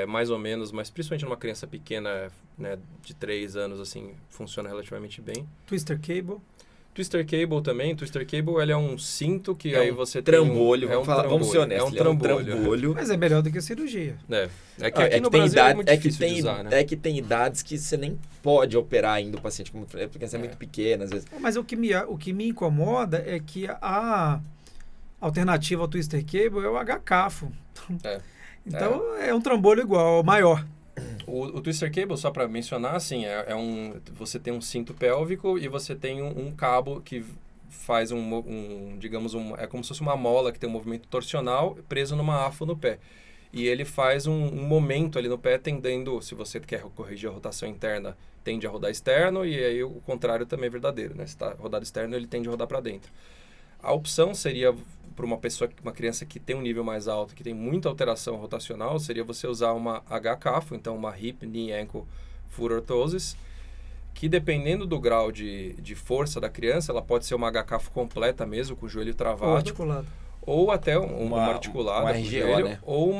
Speaker 3: mais ou menos, mas principalmente numa criança pequena, né, de 3 anos, assim, funciona relativamente bem.
Speaker 2: Twister cable.
Speaker 3: Twister cable também. Twister cable, ele é um cinto que aí você
Speaker 1: trambolho,
Speaker 3: tem...
Speaker 1: vamos ser honestos.
Speaker 3: É um trambolho.
Speaker 2: Mas é melhor do que a cirurgia.
Speaker 3: É que aqui no Brasil é muito difícil de usar, né?
Speaker 1: É que tem idades que você nem pode operar ainda o paciente, porque você é muito pequeno, às vezes.
Speaker 2: Mas o que me incomoda é que a alternativa ao Twister cable é o H-CAFO. Então, é um trambolho igual, maior.
Speaker 3: O Twister cable, só para mencionar, assim, você tem um cinto pélvico e você tem um cabo que faz é como se fosse uma mola que tem um movimento torsional preso numa afo no pé. E ele faz um momento ali no pé tendendo, se você quer corrigir a rotação interna, tende a rodar externo, e aí o contrário também é verdadeiro, né? Se está rodado externo, ele tende a rodar para dentro. A opção seria, para uma criança que tem um nível mais alto, que tem muita alteração rotacional, seria você usar uma H-CAFO, então uma Hip Knee Ankle Foot Orthosis, que dependendo do grau de força da criança, ela pode ser uma H-CAFO completa mesmo, com o joelho travado.
Speaker 2: Ou articulado.
Speaker 3: Ou até uma articulada,
Speaker 1: uma RGO, né?
Speaker 3: Ou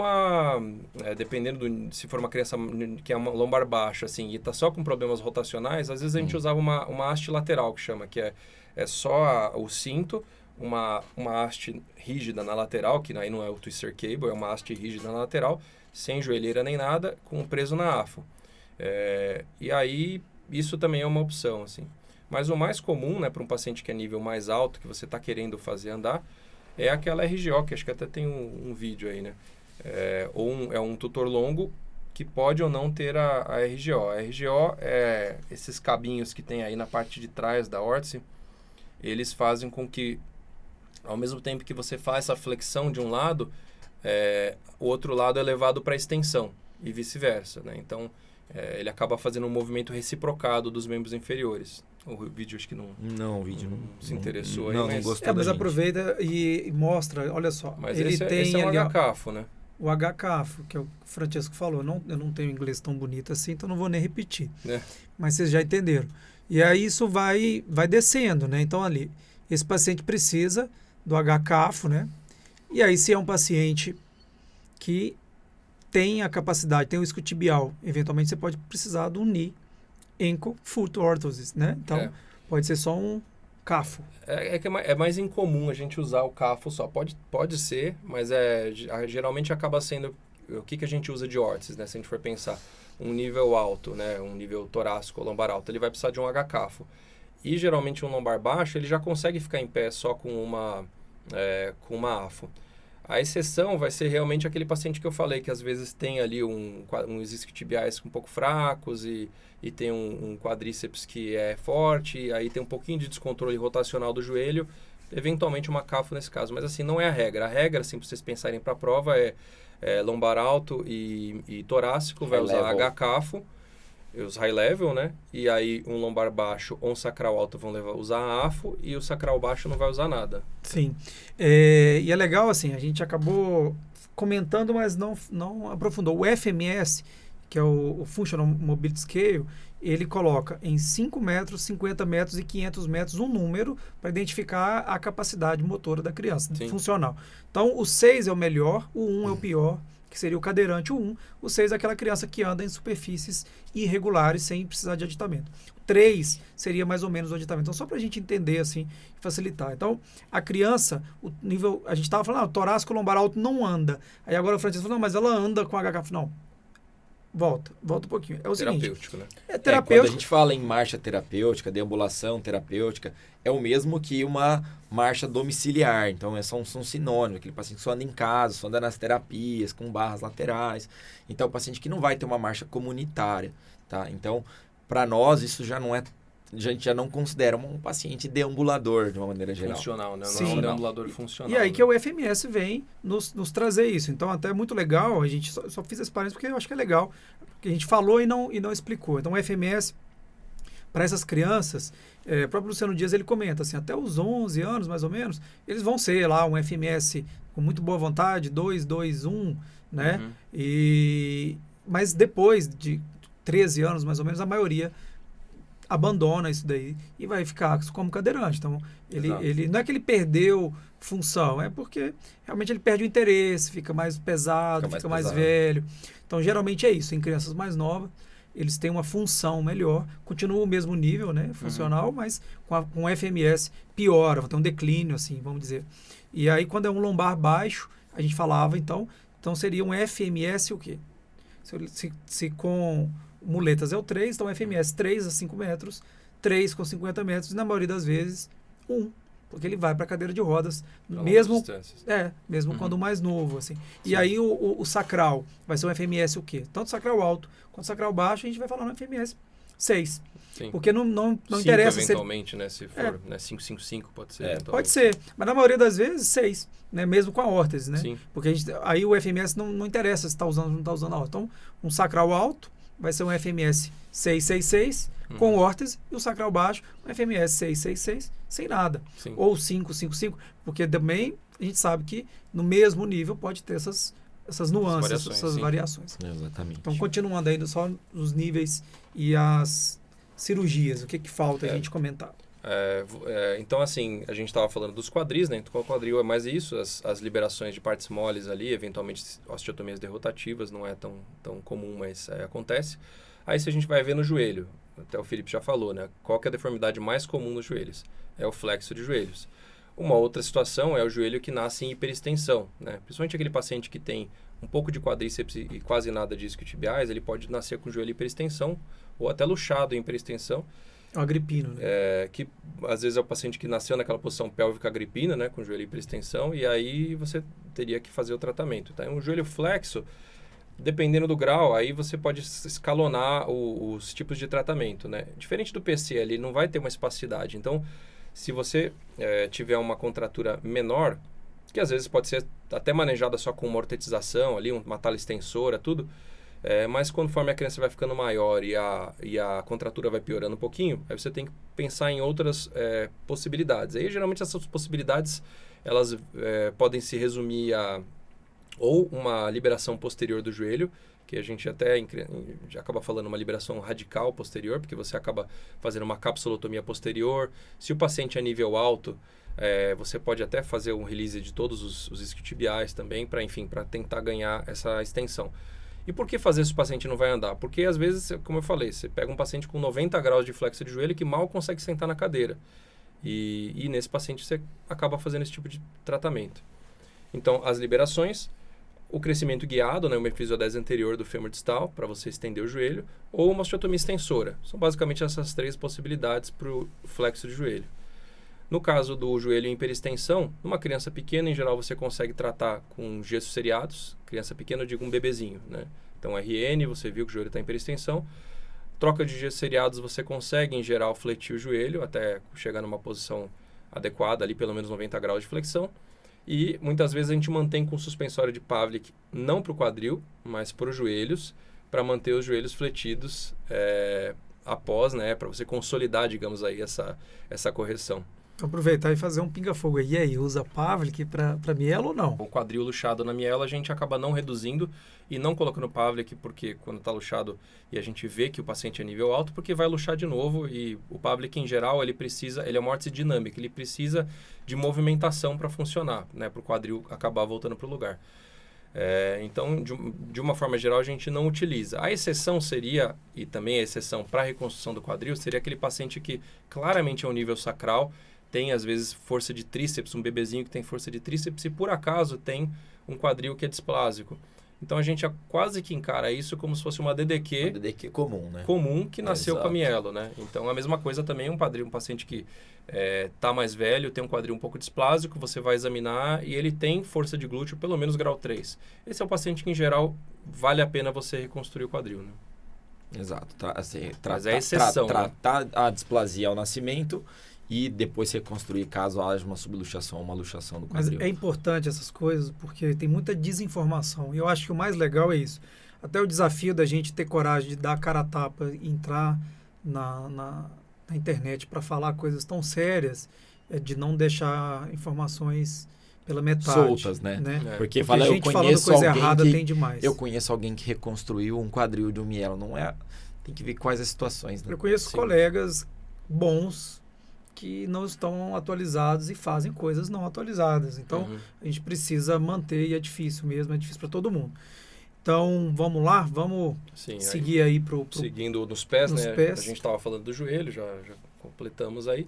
Speaker 3: dependendo se for uma criança que é uma lombar baixa, assim, e está só com problemas rotacionais, às vezes a gente usava uma haste lateral, que chama, que é só o cinto, uma haste rígida na lateral, que aí não é o twister cable, é uma haste rígida na lateral, sem joelheira nem nada, com preso na afo. E aí, isso também é uma opção, assim. Mas o mais comum, né, para um paciente que é nível mais alto, que você está querendo fazer andar, é aquela RGO, que acho que até tem um vídeo aí, né? É um tutor longo que pode ou não ter a RGO. A RGO é esses cabinhos que tem aí na parte de trás da órtese, eles fazem com que, ao mesmo tempo que você faz essa flexão de um lado, o outro lado é levado para a extensão e vice-versa, né? Então, ele acaba fazendo um movimento reciprocado dos membros inferiores. O vídeo acho que não...
Speaker 1: Não, o vídeo não
Speaker 3: se interessou aí,
Speaker 1: não
Speaker 3: mas...
Speaker 1: gostou
Speaker 2: mas
Speaker 1: da gente.
Speaker 2: aproveita e mostra, olha só.
Speaker 3: Mas
Speaker 2: ele tem
Speaker 3: esse é um
Speaker 2: ali, ó,
Speaker 3: HCAFO, né?
Speaker 2: o HCAFO, que é o Francesco falou. Eu não tenho inglês tão bonito assim, então não vou nem repetir. Mas vocês já entenderam. E aí isso vai descendo, né? Então ali, esse paciente precisa do HCAFO, né? E aí se é um paciente que tem a capacidade, tem o isquiotibial, eventualmente você pode precisar do knee ankle foot orthosis, né? Então pode ser só um CAFO.
Speaker 3: É mais incomum a gente usar o CAFO só. Pode ser, mas geralmente acaba sendo... O que a gente usa de órteses, né? Se a gente for pensar um nível alto, né? Um nível torácico ou lombar alto, ele vai precisar de um HCAFO. E geralmente um lombar baixo, ele já consegue ficar em pé só com uma AFO. A exceção vai ser realmente aquele paciente que eu falei, que às vezes tem ali uns isquiotibiais um pouco fracos e tem um quadríceps que é forte, e aí tem um pouquinho de descontrole rotacional do joelho, eventualmente uma CAFO nesse caso. Mas assim, não é a regra. A regra, assim, para vocês pensarem para a prova, é lombar alto e torácico, vai usar HCAFO, os high level, né? E aí um lombar baixo ou um sacral alto vão usar a AFO, e o sacral baixo não vai usar nada.
Speaker 2: Sim. E é legal, assim, a gente acabou comentando, mas não aprofundou. O FMS, que é o Functional Mobility Scale, ele coloca em 5 metros, 50 metros e 500 metros um número para identificar a capacidade motora da criança, funcional. Então, o 6 é o melhor, o 1 é o pior, que seria o cadeirante, o 1. O 6 é aquela criança que anda em superfícies irregulares sem precisar de aditamento. O 3 seria mais ou menos o aditamento. Então, só para a gente entender, assim, facilitar. Então, a criança, o nível... A gente estava falando, o torácico lombar alto não anda. Aí agora o Francisco falou, não, mas ela anda com HCAFO. Não. Volta um pouquinho. É o
Speaker 3: terapêutico,
Speaker 2: seguinte,
Speaker 3: né?
Speaker 2: É terapêutico.
Speaker 1: Quando a gente fala em marcha terapêutica, deambulação terapêutica, é o mesmo que uma marcha domiciliar. Então, são sinônimos. Aquele paciente que só anda em casa, só anda nas terapias, com barras laterais. Então, o paciente que não vai ter uma marcha comunitária, tá? Então, para nós, isso já não é... A gente já não considera um paciente deambulador, de uma maneira geral.
Speaker 3: Funcional, né?
Speaker 2: Sim.
Speaker 3: Não é um deambulador funcional.
Speaker 2: E aí
Speaker 3: né?
Speaker 2: que o FMS vem nos trazer isso. Então, até é muito legal, a gente só fiz esse parênteses porque eu acho que é legal, porque a gente falou e não explicou. Então, o FMS, para essas crianças, o próprio Luciano Dias, ele comenta, assim, até os 11 anos, mais ou menos, eles vão ser lá um FMS com muito boa vontade, 2, 2, 1, né?
Speaker 3: Uhum.
Speaker 2: Mas depois de 13 anos, mais ou menos, a maioria abandona isso daí e vai ficar como cadeirante. Então, ele não é que ele perdeu função, é porque realmente ele perde o interesse, fica mais pesado, fica mais velho. Então, geralmente é isso. Em crianças mais novas, eles têm uma função melhor, continua o mesmo nível, né, funcional, mas com FMS piora, tem um declínio, assim, vamos dizer. E aí, quando é um lombar baixo, a gente falava, então seria um FMS o quê? Se com muletas é o 3, então FMS 3 a 5 metros, 3 com 50 metros, e na maioria das vezes 1, porque ele vai para a cadeira de rodas, mesmo quando mais novo, assim. Sim. E aí o sacral vai ser um FMS o quê? Tanto sacral alto quanto sacral baixo, a gente vai falar no FMS 6. Sim. Porque não interessa
Speaker 3: eventualmente, né? Se for 5-5-5, pode ser.
Speaker 2: Pode ser, mas na maioria das vezes 6, né? Mesmo com a órtese, né?
Speaker 3: Sim.
Speaker 2: Porque aí o FMS não interessa se está usando ou não está usando a órtese. Então, um sacral alto vai ser um FMS 666 com órtese, e o sacral baixo um FMS 666 sem nada.
Speaker 3: Sim.
Speaker 2: Ou 555, porque também a gente sabe que no mesmo nível pode ter essas nuances, essas variações.
Speaker 1: Exatamente.
Speaker 2: Então, continuando ainda só os níveis e as cirurgias, o que falta a gente comentar?
Speaker 3: Então, assim, a gente estava falando dos quadris, né? Então, o quadril é mais isso, as liberações de partes moles ali, eventualmente osteotomias derrotativas, não é tão comum, mas acontece. Aí, se a gente vai ver no joelho, até o Felipe já falou, né? Qual que é a deformidade mais comum nos joelhos? É o flexo de joelhos. Uma outra situação é o joelho que nasce em hiperextensão, né? Principalmente aquele paciente que tem um pouco de quadríceps e quase nada de isquiotibiais, ele pode nascer com o joelho em hiperextensão ou até luxado em hiperextensão.
Speaker 2: É o agripino, né?
Speaker 3: Que às vezes é o paciente que nasceu naquela posição pélvica agripina, né? Com o joelho em hiperextensão, e aí você teria que fazer o tratamento. Tá? Um joelho flexo, dependendo do grau, aí você pode escalonar os tipos de tratamento, né? Diferente do PC, ele não vai ter uma espacidade. Então, Se você tiver uma contratura menor, que às vezes pode ser até manejada só com uma ortetização ali, uma tala extensora, tudo, mas conforme a criança vai ficando maior e a contratura vai piorando um pouquinho, aí você tem que pensar em outras possibilidades. Aí geralmente essas possibilidades elas podem se resumir a ou uma liberação posterior do joelho, que a gente até acaba falando uma liberação radical posterior, porque você acaba fazendo uma capsulotomia posterior. Se o paciente é nível alto, você pode até fazer um release de todos os isquiotibiais também, para tentar ganhar essa extensão. E por que fazer se o paciente não vai andar? Porque às vezes, como eu falei, você pega um paciente com 90 graus de flexo de joelho que mal consegue sentar na cadeira. E nesse paciente você acaba fazendo esse tipo de tratamento. Então, as liberações, o crescimento guiado, né, uma episodese anterior do fêmur distal, para você estender o joelho, ou uma osteotomia extensora. São basicamente essas 3 possibilidades para o flexo de joelho. No caso do joelho em hiperextensão, numa criança pequena, em geral, você consegue tratar com gessos seriados. Criança pequena, eu digo um bebezinho, né? Então, RN, você viu que o joelho está em hiperextensão. Troca de gessos seriados, você consegue, em geral, fletir o joelho até chegar numa posição adequada, ali pelo menos 90 graus de flexão. E muitas vezes a gente mantém com suspensório de Pavlik, não para o quadril, mas para os joelhos, para manter os joelhos fletidos após, né? Para você consolidar, digamos aí, essa correção.
Speaker 2: Aproveitar e fazer um pinga-fogo aí. E aí, usa Pavlik para mielo ou não?
Speaker 3: O quadril luxado na miela a gente acaba não reduzindo e não colocando Pavlik, porque quando está luxado e a gente vê que o paciente é nível alto, porque vai luxar de novo. E o Pavlik em geral, ele é uma órtese dinâmica, ele precisa de movimentação para funcionar, né, para o quadril acabar voltando para o lugar. Então, de uma forma geral, a gente não utiliza. A exceção seria, e também a exceção para a reconstrução do quadril, seria aquele paciente que claramente é um nível sacral, tem às vezes força de tríceps, um bebezinho que tem força de tríceps e por acaso tem um quadril que é displásico. Então a gente quase que encara isso como se fosse uma DDQ.
Speaker 1: Uma DDQ comum, né?
Speaker 3: Comum que nasceu
Speaker 1: Exato.
Speaker 3: com a mielo, né? Então a mesma coisa também um paciente que está mais velho, tem um quadril um pouco displásico, você vai examinar e ele tem força de glúteo pelo menos grau 3. Esse é o paciente que em geral vale a pena você reconstruir o quadril, né?
Speaker 1: Exato.
Speaker 3: Mas é exceção,
Speaker 1: tratar a displasia ao nascimento e depois reconstruir caso haja uma subluxação ou uma luxação do quadril.
Speaker 2: Mas é importante essas coisas porque tem muita desinformação. E eu acho que o mais legal é isso. Até o desafio da gente ter coragem de dar a cara a tapa e entrar na internet para falar coisas tão sérias, de não deixar informações pela metade.
Speaker 1: Soltas, né? Porque fala,
Speaker 2: gente
Speaker 1: eu
Speaker 2: falando
Speaker 1: conheço
Speaker 2: coisa
Speaker 1: alguém
Speaker 2: errada
Speaker 1: que,
Speaker 2: tem demais.
Speaker 1: Eu conheço alguém que reconstruiu um quadril de um mielo. Não é... Tem que ver quais as situações, né?
Speaker 2: Eu conheço
Speaker 3: Sim.
Speaker 2: colegas bons que não estão atualizados e fazem coisas não atualizadas. Então, a gente precisa manter e é difícil mesmo, é difícil para todo mundo. Então, vamos lá, vamos seguir aí pro
Speaker 3: seguindo nos pés,
Speaker 2: nos
Speaker 3: né?
Speaker 2: pés.
Speaker 3: A gente estava falando do joelho, já completamos aí.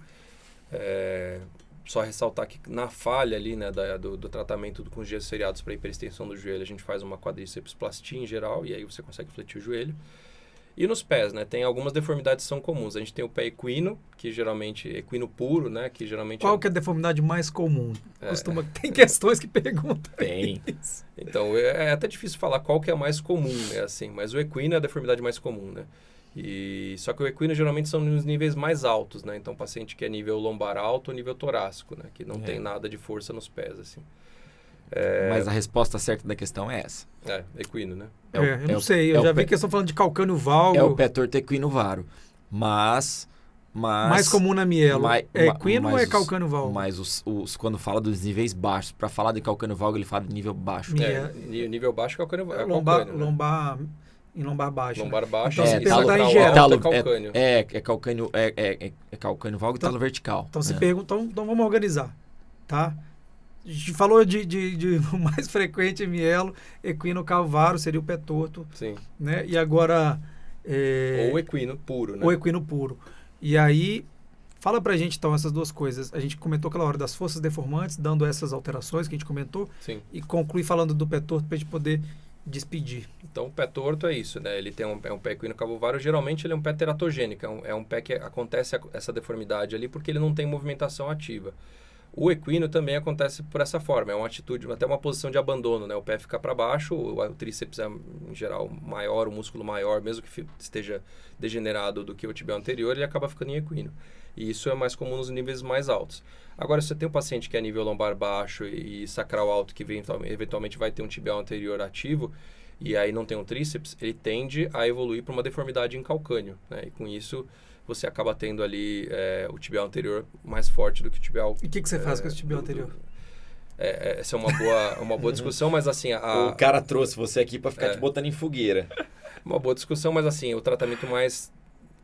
Speaker 3: Só ressaltar que na falha ali, né, do tratamento com os gessos seriados para hiperextensão do joelho, a gente faz uma quadríceps plastia em geral e aí você consegue fletir o joelho. E nos pés, né? Tem algumas deformidades que são comuns. A gente tem o pé equino, que geralmente... Equino puro, né? Que geralmente...
Speaker 2: Qual que é a deformidade mais comum? Tem questões que perguntam.
Speaker 1: Tem.
Speaker 2: Isso.
Speaker 3: Então, é até difícil falar qual que é a mais comum, né? Assim, mas o equino é a deformidade mais comum, né? Só que o equino geralmente são nos níveis mais altos, né? Então, paciente que é nível lombar alto ou nível torácico, né? Que não tem nada de força nos pés, assim.
Speaker 1: Mas a resposta certa da questão é essa.
Speaker 3: Equino, né?
Speaker 2: Eu não sei, eu já vi que estão falando de calcâneo valgo.
Speaker 1: É o pé torto equino varo. Mas
Speaker 2: mais comum na mielo. É equino ou é calcâneo valgo?
Speaker 1: Mas quando fala dos níveis baixos, para falar de calcâneo valgo, ele fala de nível baixo.
Speaker 3: Nível baixo é calcâneo valgo.
Speaker 2: Em lombar baixo.
Speaker 3: Lombar baixo.
Speaker 2: Então, se perguntar em geral,
Speaker 3: calcâneo.
Speaker 1: É calcâneo valgo e talo vertical.
Speaker 2: Então, se pergunta, então vamos organizar, tá? A gente falou de o mais frequente mielo, equino calvário, seria o pé torto.
Speaker 3: Sim.
Speaker 2: Né? E agora...
Speaker 3: Ou equino puro, né?
Speaker 2: Ou equino puro. E aí, fala pra gente então essas duas coisas. A gente comentou aquela hora das forças deformantes, dando essas alterações que a gente comentou.
Speaker 3: Sim. E
Speaker 2: conclui falando do pé torto pra gente poder despedir.
Speaker 3: Então, o pé torto é isso, né? Ele tem um pé equino calvário, geralmente ele é um pé teratogênico, é um pé que acontece essa deformidade ali porque ele não tem movimentação ativa. O equino também acontece por essa forma, é uma atitude, até uma posição de abandono, né? O pé fica para baixo, o tríceps é, em geral, maior, o músculo maior, mesmo que esteja degenerado do que o tibial anterior, ele acaba ficando em equino. E isso é mais comum nos níveis mais altos. Agora, se você tem um paciente que é nível lombar baixo e sacral alto, que eventualmente vai ter um tibial anterior ativo, e aí não tem um tríceps, ele tende a evoluir para uma deformidade em calcâneo, né? E com isso, você acaba tendo ali o tibial anterior mais forte do que o tibial...
Speaker 2: E o que você faz com esse tibial anterior?
Speaker 3: Essa é uma boa discussão, mas assim...
Speaker 1: O cara trouxe você aqui para ficar te botando em fogueira.
Speaker 3: Uma boa discussão, mas assim, o tratamento mais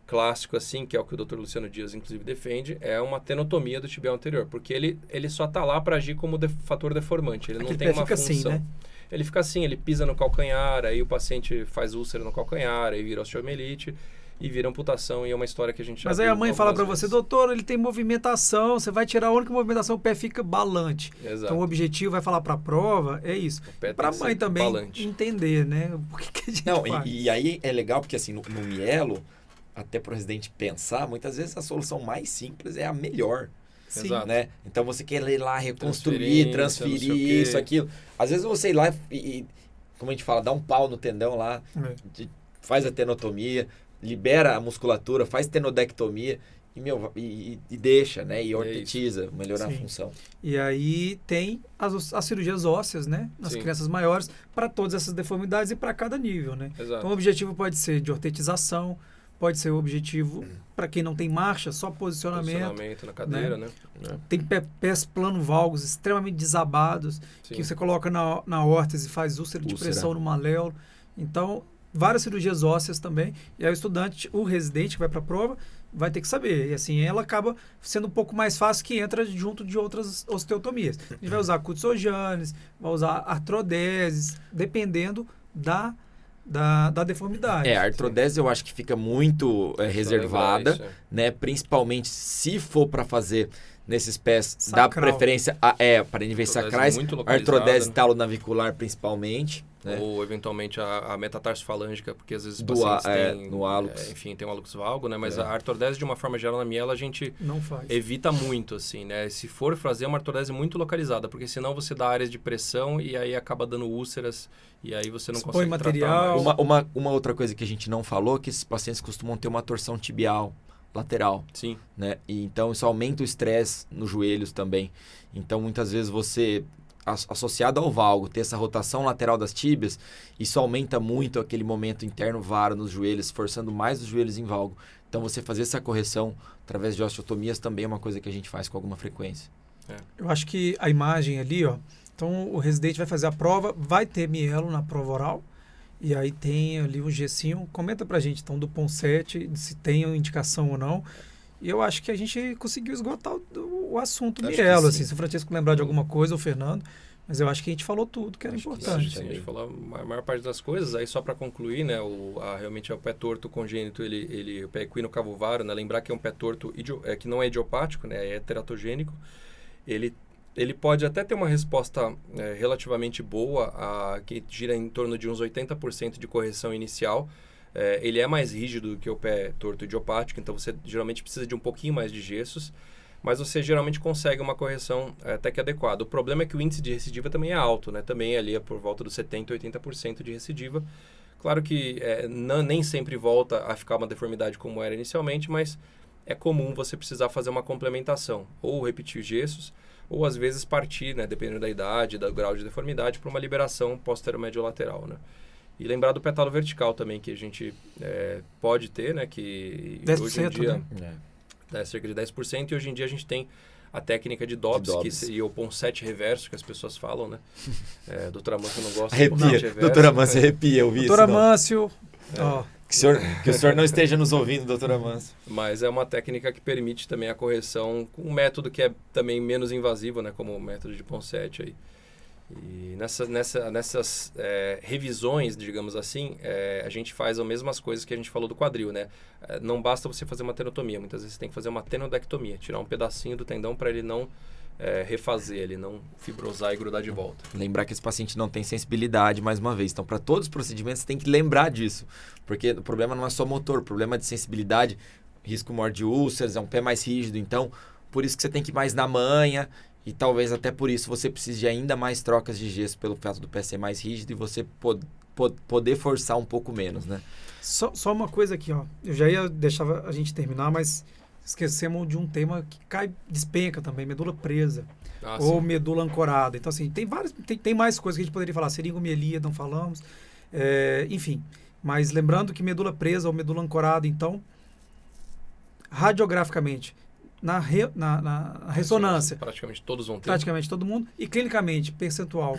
Speaker 3: clássico, assim, que é o que o Dr. Luciano Dias, inclusive, defende, é uma tenotomia do tibial anterior, porque ele só está lá para agir como fator deformante, ele não tem uma função. Assim, né? Ele fica assim, ele pisa no calcanhar, aí o paciente faz úlcera no calcanhar, aí vira osteomielite, e vira amputação, e é uma história que a gente já...
Speaker 2: Mas aí a mãe fala para você, doutor, ele tem movimentação, você vai tirar a única movimentação, o pé fica balante.
Speaker 3: Exato.
Speaker 2: Então o objetivo vai falar para a prova, é isso. Para a mãe também balante. Entender, né? Por que a gente faz?
Speaker 1: E aí é legal, porque assim, no mielo, até para o residente pensar, muitas vezes a solução mais simples é a melhor.
Speaker 3: Sim.
Speaker 1: Né? Então você quer ir lá, reconstruir, transferir isso, aquilo. Às vezes você ir lá e, como a gente fala, dá um pau no tendão lá, faz a tenotomia, libera a musculatura, faz tenodectomia e deixa, né? E ortetiza, melhorar a função.
Speaker 2: E aí tem as cirurgias ósseas, né? Nas crianças maiores, para todas essas deformidades e para cada nível, né?
Speaker 3: Exato.
Speaker 2: Então o objetivo pode ser de ortetização, pode ser o objetivo para quem não tem marcha, só posicionamento
Speaker 3: na cadeira, né?
Speaker 2: Tem pés plano-valgos extremamente desabados, que você coloca na órtese e faz úlcera de pressão no maléolo. Então, várias cirurgias ósseas também. E aí o residente que vai para a prova, vai ter que saber. E assim, ela acaba sendo um pouco mais fácil que entra junto de outras osteotomias. A gente vai usar Kutzojans, vai usar artrodeses, dependendo da deformidade.
Speaker 1: A artrodese eu acho que fica muito reservada, né? Principalmente se for para fazer nesses pés, dá preferência para níveis sacrais, artrodese talonavicular principalmente. Né?
Speaker 3: Ou eventualmente a metatarso-falângica, porque às vezes os pacientes têm,
Speaker 1: no hálux.
Speaker 3: Enfim, tem um hálux valgo, né? Mas a artrodese, de uma forma geral, na miela, a gente
Speaker 2: não faz.
Speaker 3: Evita muito, assim, né? Se for fazer uma artrodese muito localizada, porque senão você dá áreas de pressão e aí acaba dando úlceras e aí você não consegue
Speaker 2: material.
Speaker 3: tratar mais.
Speaker 1: Uma outra coisa que a gente não falou é que esses pacientes costumam ter uma torção tibial lateral.
Speaker 3: Sim.
Speaker 1: Né? E então isso aumenta o estresse nos joelhos também. Então muitas vezes você, associado ao valgo, ter essa rotação lateral das tíbias, isso aumenta muito aquele momento interno varo nos joelhos, forçando mais os joelhos em valgo. Então você fazer essa correção através de osteotomias também é uma coisa que a gente faz com alguma frequência.
Speaker 2: Eu acho que a imagem ali, então o residente vai fazer a prova, vai ter mielo na prova oral, e aí tem ali um gessinho. Comenta pra gente, então, do Ponsete, se tem uma indicação ou não. E eu acho que a gente conseguiu esgotar o assunto mielo, assim. Se o Francisco lembrar de alguma coisa, ou o Fernando, mas eu acho que a gente falou tudo que era importante.
Speaker 3: Sim, a gente falou a maior parte das coisas. Aí só para concluir, né, realmente o pé torto congênito, o pé equino cavulvário, né, lembrar que é um pé torto que não é idiopático, né, é teratogênico. Ele pode até ter uma resposta relativamente boa, que gira em torno de uns 80% de correção inicial. Ele é mais rígido do que o pé torto idiopático, então você geralmente precisa de um pouquinho mais de gessos, mas você geralmente consegue uma correção até que adequada. O problema é que o índice de recidiva também é alto, né? Também ali é por volta dos 70%, 80% de recidiva. Claro que nem sempre volta a ficar uma deformidade como era inicialmente, mas é comum você precisar fazer uma complementação, ou repetir gessos, ou às vezes partir, né, dependendo da idade, do grau de deformidade, para uma liberação posterior-mediolateral, né? E lembrar do petalo vertical também, que a gente pode ter, né, que
Speaker 2: 10%,
Speaker 3: hoje em dia
Speaker 2: né?
Speaker 3: Cerca de 10%, e hoje em dia a gente tem a técnica de Dobbs, que seria o Ponsete reverso, que as pessoas falam, né? Doutora Amâncio não gosta do Ponsete reverso.
Speaker 1: Doutora Amâncio arrepia, eu vi isso.
Speaker 2: Doutora Amâncio,
Speaker 1: que o senhor não esteja nos ouvindo, doutora Amâncio.
Speaker 3: Mas é uma técnica que permite também a correção com um método que é também menos invasivo, né? Como o método de Ponsete aí. E nessas revisões, digamos assim, a gente faz as mesmas coisas que a gente falou do quadril, né? Não basta você fazer uma tenotomia, muitas vezes você tem que fazer uma tenodectomia, tirar um pedacinho do tendão para ele não refazer, ele não fibrosar e grudar de volta.
Speaker 1: Lembrar que esse paciente não tem sensibilidade, mais uma vez. Então, para todos os procedimentos, você tem que lembrar disso. Porque o problema não é só motor, o problema é de sensibilidade, risco maior de úlceras, é um pé mais rígido. Então, por isso que você tem que ir mais na manha E talvez até por isso você precise de ainda mais trocas de gesso pelo fato do pé ser mais rígido e você poder forçar um pouco menos, né?
Speaker 2: Só uma coisa aqui, ó. Eu já ia deixar a gente terminar, mas esquecemos de um tema que despenca também, medula presa. Ou medula ancorada. Então, assim, tem mais coisas que a gente poderia falar. Seringomielite, não falamos. Enfim, mas lembrando que medula presa ou medula ancorada, então, radiograficamente, na ressonância.
Speaker 3: Praticamente todos vão ter.
Speaker 2: Praticamente todo mundo. E clinicamente, percentual.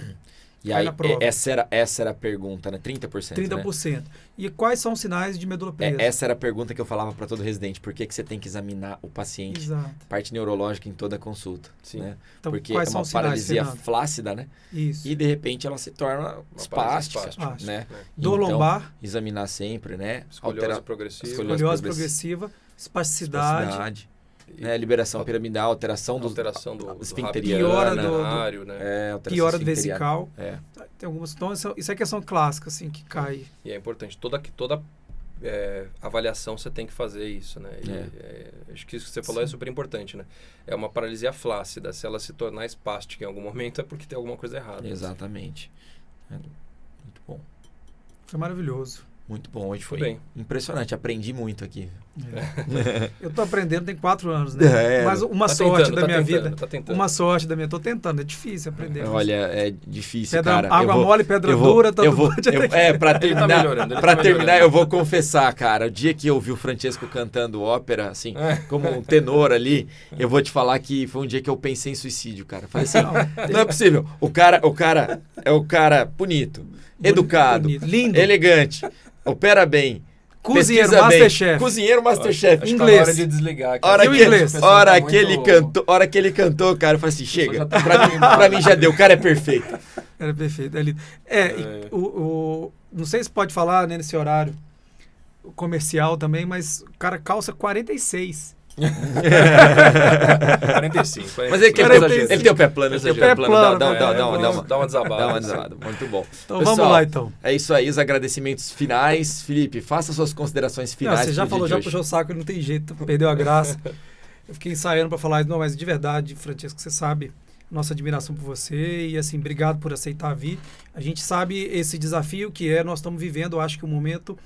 Speaker 1: E aí, essa era a pergunta, né? 30%.
Speaker 2: 30%. Né? E quais são os sinais de medula presa?
Speaker 1: Essa era a pergunta que eu falava para todo residente. Por que você tem que examinar o paciente?
Speaker 2: Exato.
Speaker 1: Parte neurológica em toda a consulta.
Speaker 3: Sim.
Speaker 1: Né?
Speaker 2: Então,
Speaker 1: porque
Speaker 2: quais
Speaker 1: é
Speaker 2: são
Speaker 1: uma
Speaker 2: os sinais,
Speaker 1: paralisia
Speaker 2: Fernando?
Speaker 1: flácida, né?
Speaker 2: Isso.
Speaker 1: E de repente ela se torna espástica. Né?
Speaker 2: Dor lombar.
Speaker 1: Examinar sempre, né?
Speaker 3: Escoliose progressiva.
Speaker 2: Escoliose progressiva. Espasticidade.
Speaker 1: Né? Liberação piramidal, alteração do esfincteriano,
Speaker 2: piora do vesical. Tem algumas, então isso é questão clássica assim que cai.
Speaker 3: E é importante, toda avaliação você tem que fazer isso, né? Acho que isso que você falou é super importante, né? É uma paralisia flácida, se ela se tornar espástica em algum momento é porque tem alguma coisa errada.
Speaker 1: Exatamente. Muito bom.
Speaker 2: Foi maravilhoso.
Speaker 1: Muito bom, hoje foi impressionante, aprendi muito aqui.
Speaker 2: Eu tô aprendendo, tem 4 anos, né? Mas uma sorte da minha vida. Uma sorte da minha, tô tentando, é difícil aprender.
Speaker 1: Olha, é difícil, cara.
Speaker 2: Água mole, pedra dura,
Speaker 1: pra terminar, eu vou confessar, cara, o dia que eu vi o Francesco cantando ópera, assim, como um tenor ali, eu vou te falar que foi um dia que eu pensei em suicídio, cara. Falei assim, não é possível. O cara é o cara bonito, educado,
Speaker 2: lindo,
Speaker 1: elegante, opera bem.
Speaker 2: Cozinheiro Masterchef.
Speaker 1: Cozinheiro Masterchef.
Speaker 2: Inglês.
Speaker 3: Hora de desligar aqui.
Speaker 1: Hora que ele cantou, cara, eu falei assim, chega. Pra mim já deu, o cara é perfeito.
Speaker 2: Era perfeito, é lindo. Não sei se pode falar, né, nesse horário comercial também, mas o cara calça 46.
Speaker 3: 45.
Speaker 1: Mas ele tem o pé plano.
Speaker 2: Ele tem o pé plano.
Speaker 3: Dá uma desabada.
Speaker 1: Muito bom.
Speaker 2: Então pessoal, vamos lá, então.
Speaker 1: É isso aí, os agradecimentos finais. Felipe, faça suas considerações finais.
Speaker 2: Você já falou, já puxou o saco, não tem jeito, perdeu a graça. Eu fiquei ensaiando para falar, não, mas de verdade, Francesco, você sabe nossa admiração por você e, assim, obrigado por aceitar vir. A gente sabe esse desafio que nós estamos vivendo, eu acho que um momento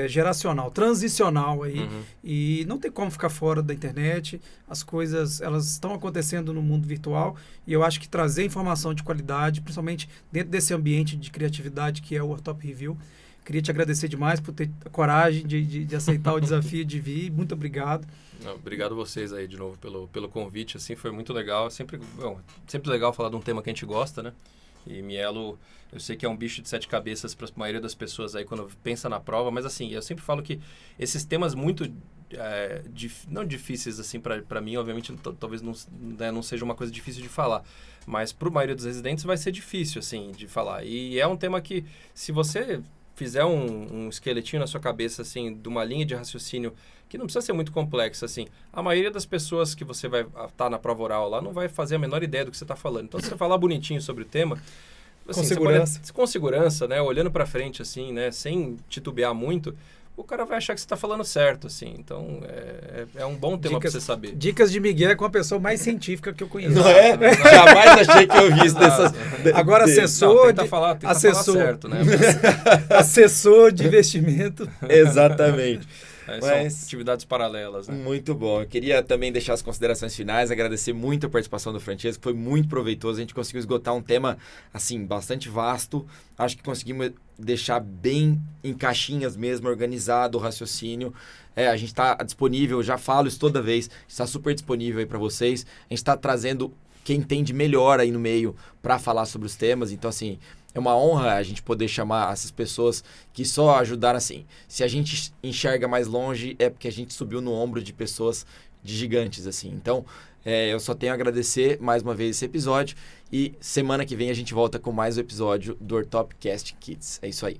Speaker 2: geracional, transicional aí, e não tem como ficar fora da internet. As coisas, elas estão acontecendo no mundo virtual e eu acho que trazer informação de qualidade, principalmente dentro desse ambiente de criatividade que é o Ortop Review. Queria te agradecer demais por ter a coragem de aceitar o desafio de vir. Muito obrigado.
Speaker 3: Obrigado vocês aí de novo pelo convite, assim, foi muito legal. Sempre legal falar de um tema que a gente gosta, né? E mielo, eu sei que é um bicho de 7 cabeças para a maioria das pessoas aí quando pensa na prova, mas assim, eu sempre falo que esses temas muito, não difíceis assim para mim, obviamente talvez não seja uma coisa difícil de falar, mas para a maioria dos residentes vai ser difícil assim de falar. E é um tema que, se você fizer um esqueletinho na sua cabeça assim, de uma linha de raciocínio que não precisa ser muito complexa, assim, a maioria das pessoas que você vai estar na prova oral lá não vai fazer a menor ideia do que você está falando. Então, se você falar bonitinho sobre o tema, assim, com segurança, né, olhando para frente, assim, né, sem titubear muito, o cara vai achar que você está falando certo, assim. Então, é um bom tema para você saber.
Speaker 2: Dicas de Miguel com a pessoa mais científica que eu conheço.
Speaker 1: Não é? Jamais achei que eu vi isso dessas...
Speaker 2: Agora, assessor...
Speaker 3: Tenta falar certo, né?
Speaker 2: Assessor de investimento.
Speaker 1: Exatamente.
Speaker 3: São atividades paralelas, né?
Speaker 1: Muito bom. Eu queria também deixar as considerações finais, agradecer muito a participação do Francesco, foi muito proveitoso, a gente conseguiu esgotar um tema, assim, bastante vasto, acho que conseguimos deixar bem em caixinhas mesmo, organizado o raciocínio. A gente está disponível, já falo isso toda vez, está super disponível aí para vocês, a gente está trazendo quem entende melhor aí no meio para falar sobre os temas, então assim... É uma honra a gente poder chamar essas pessoas que só ajudaram assim. Se a gente enxerga mais longe, é porque a gente subiu no ombro de pessoas de gigantes, assim. Então, eu só tenho a agradecer mais uma vez esse episódio. E semana que vem a gente volta com mais um episódio do Ortopcast Kids. É isso aí.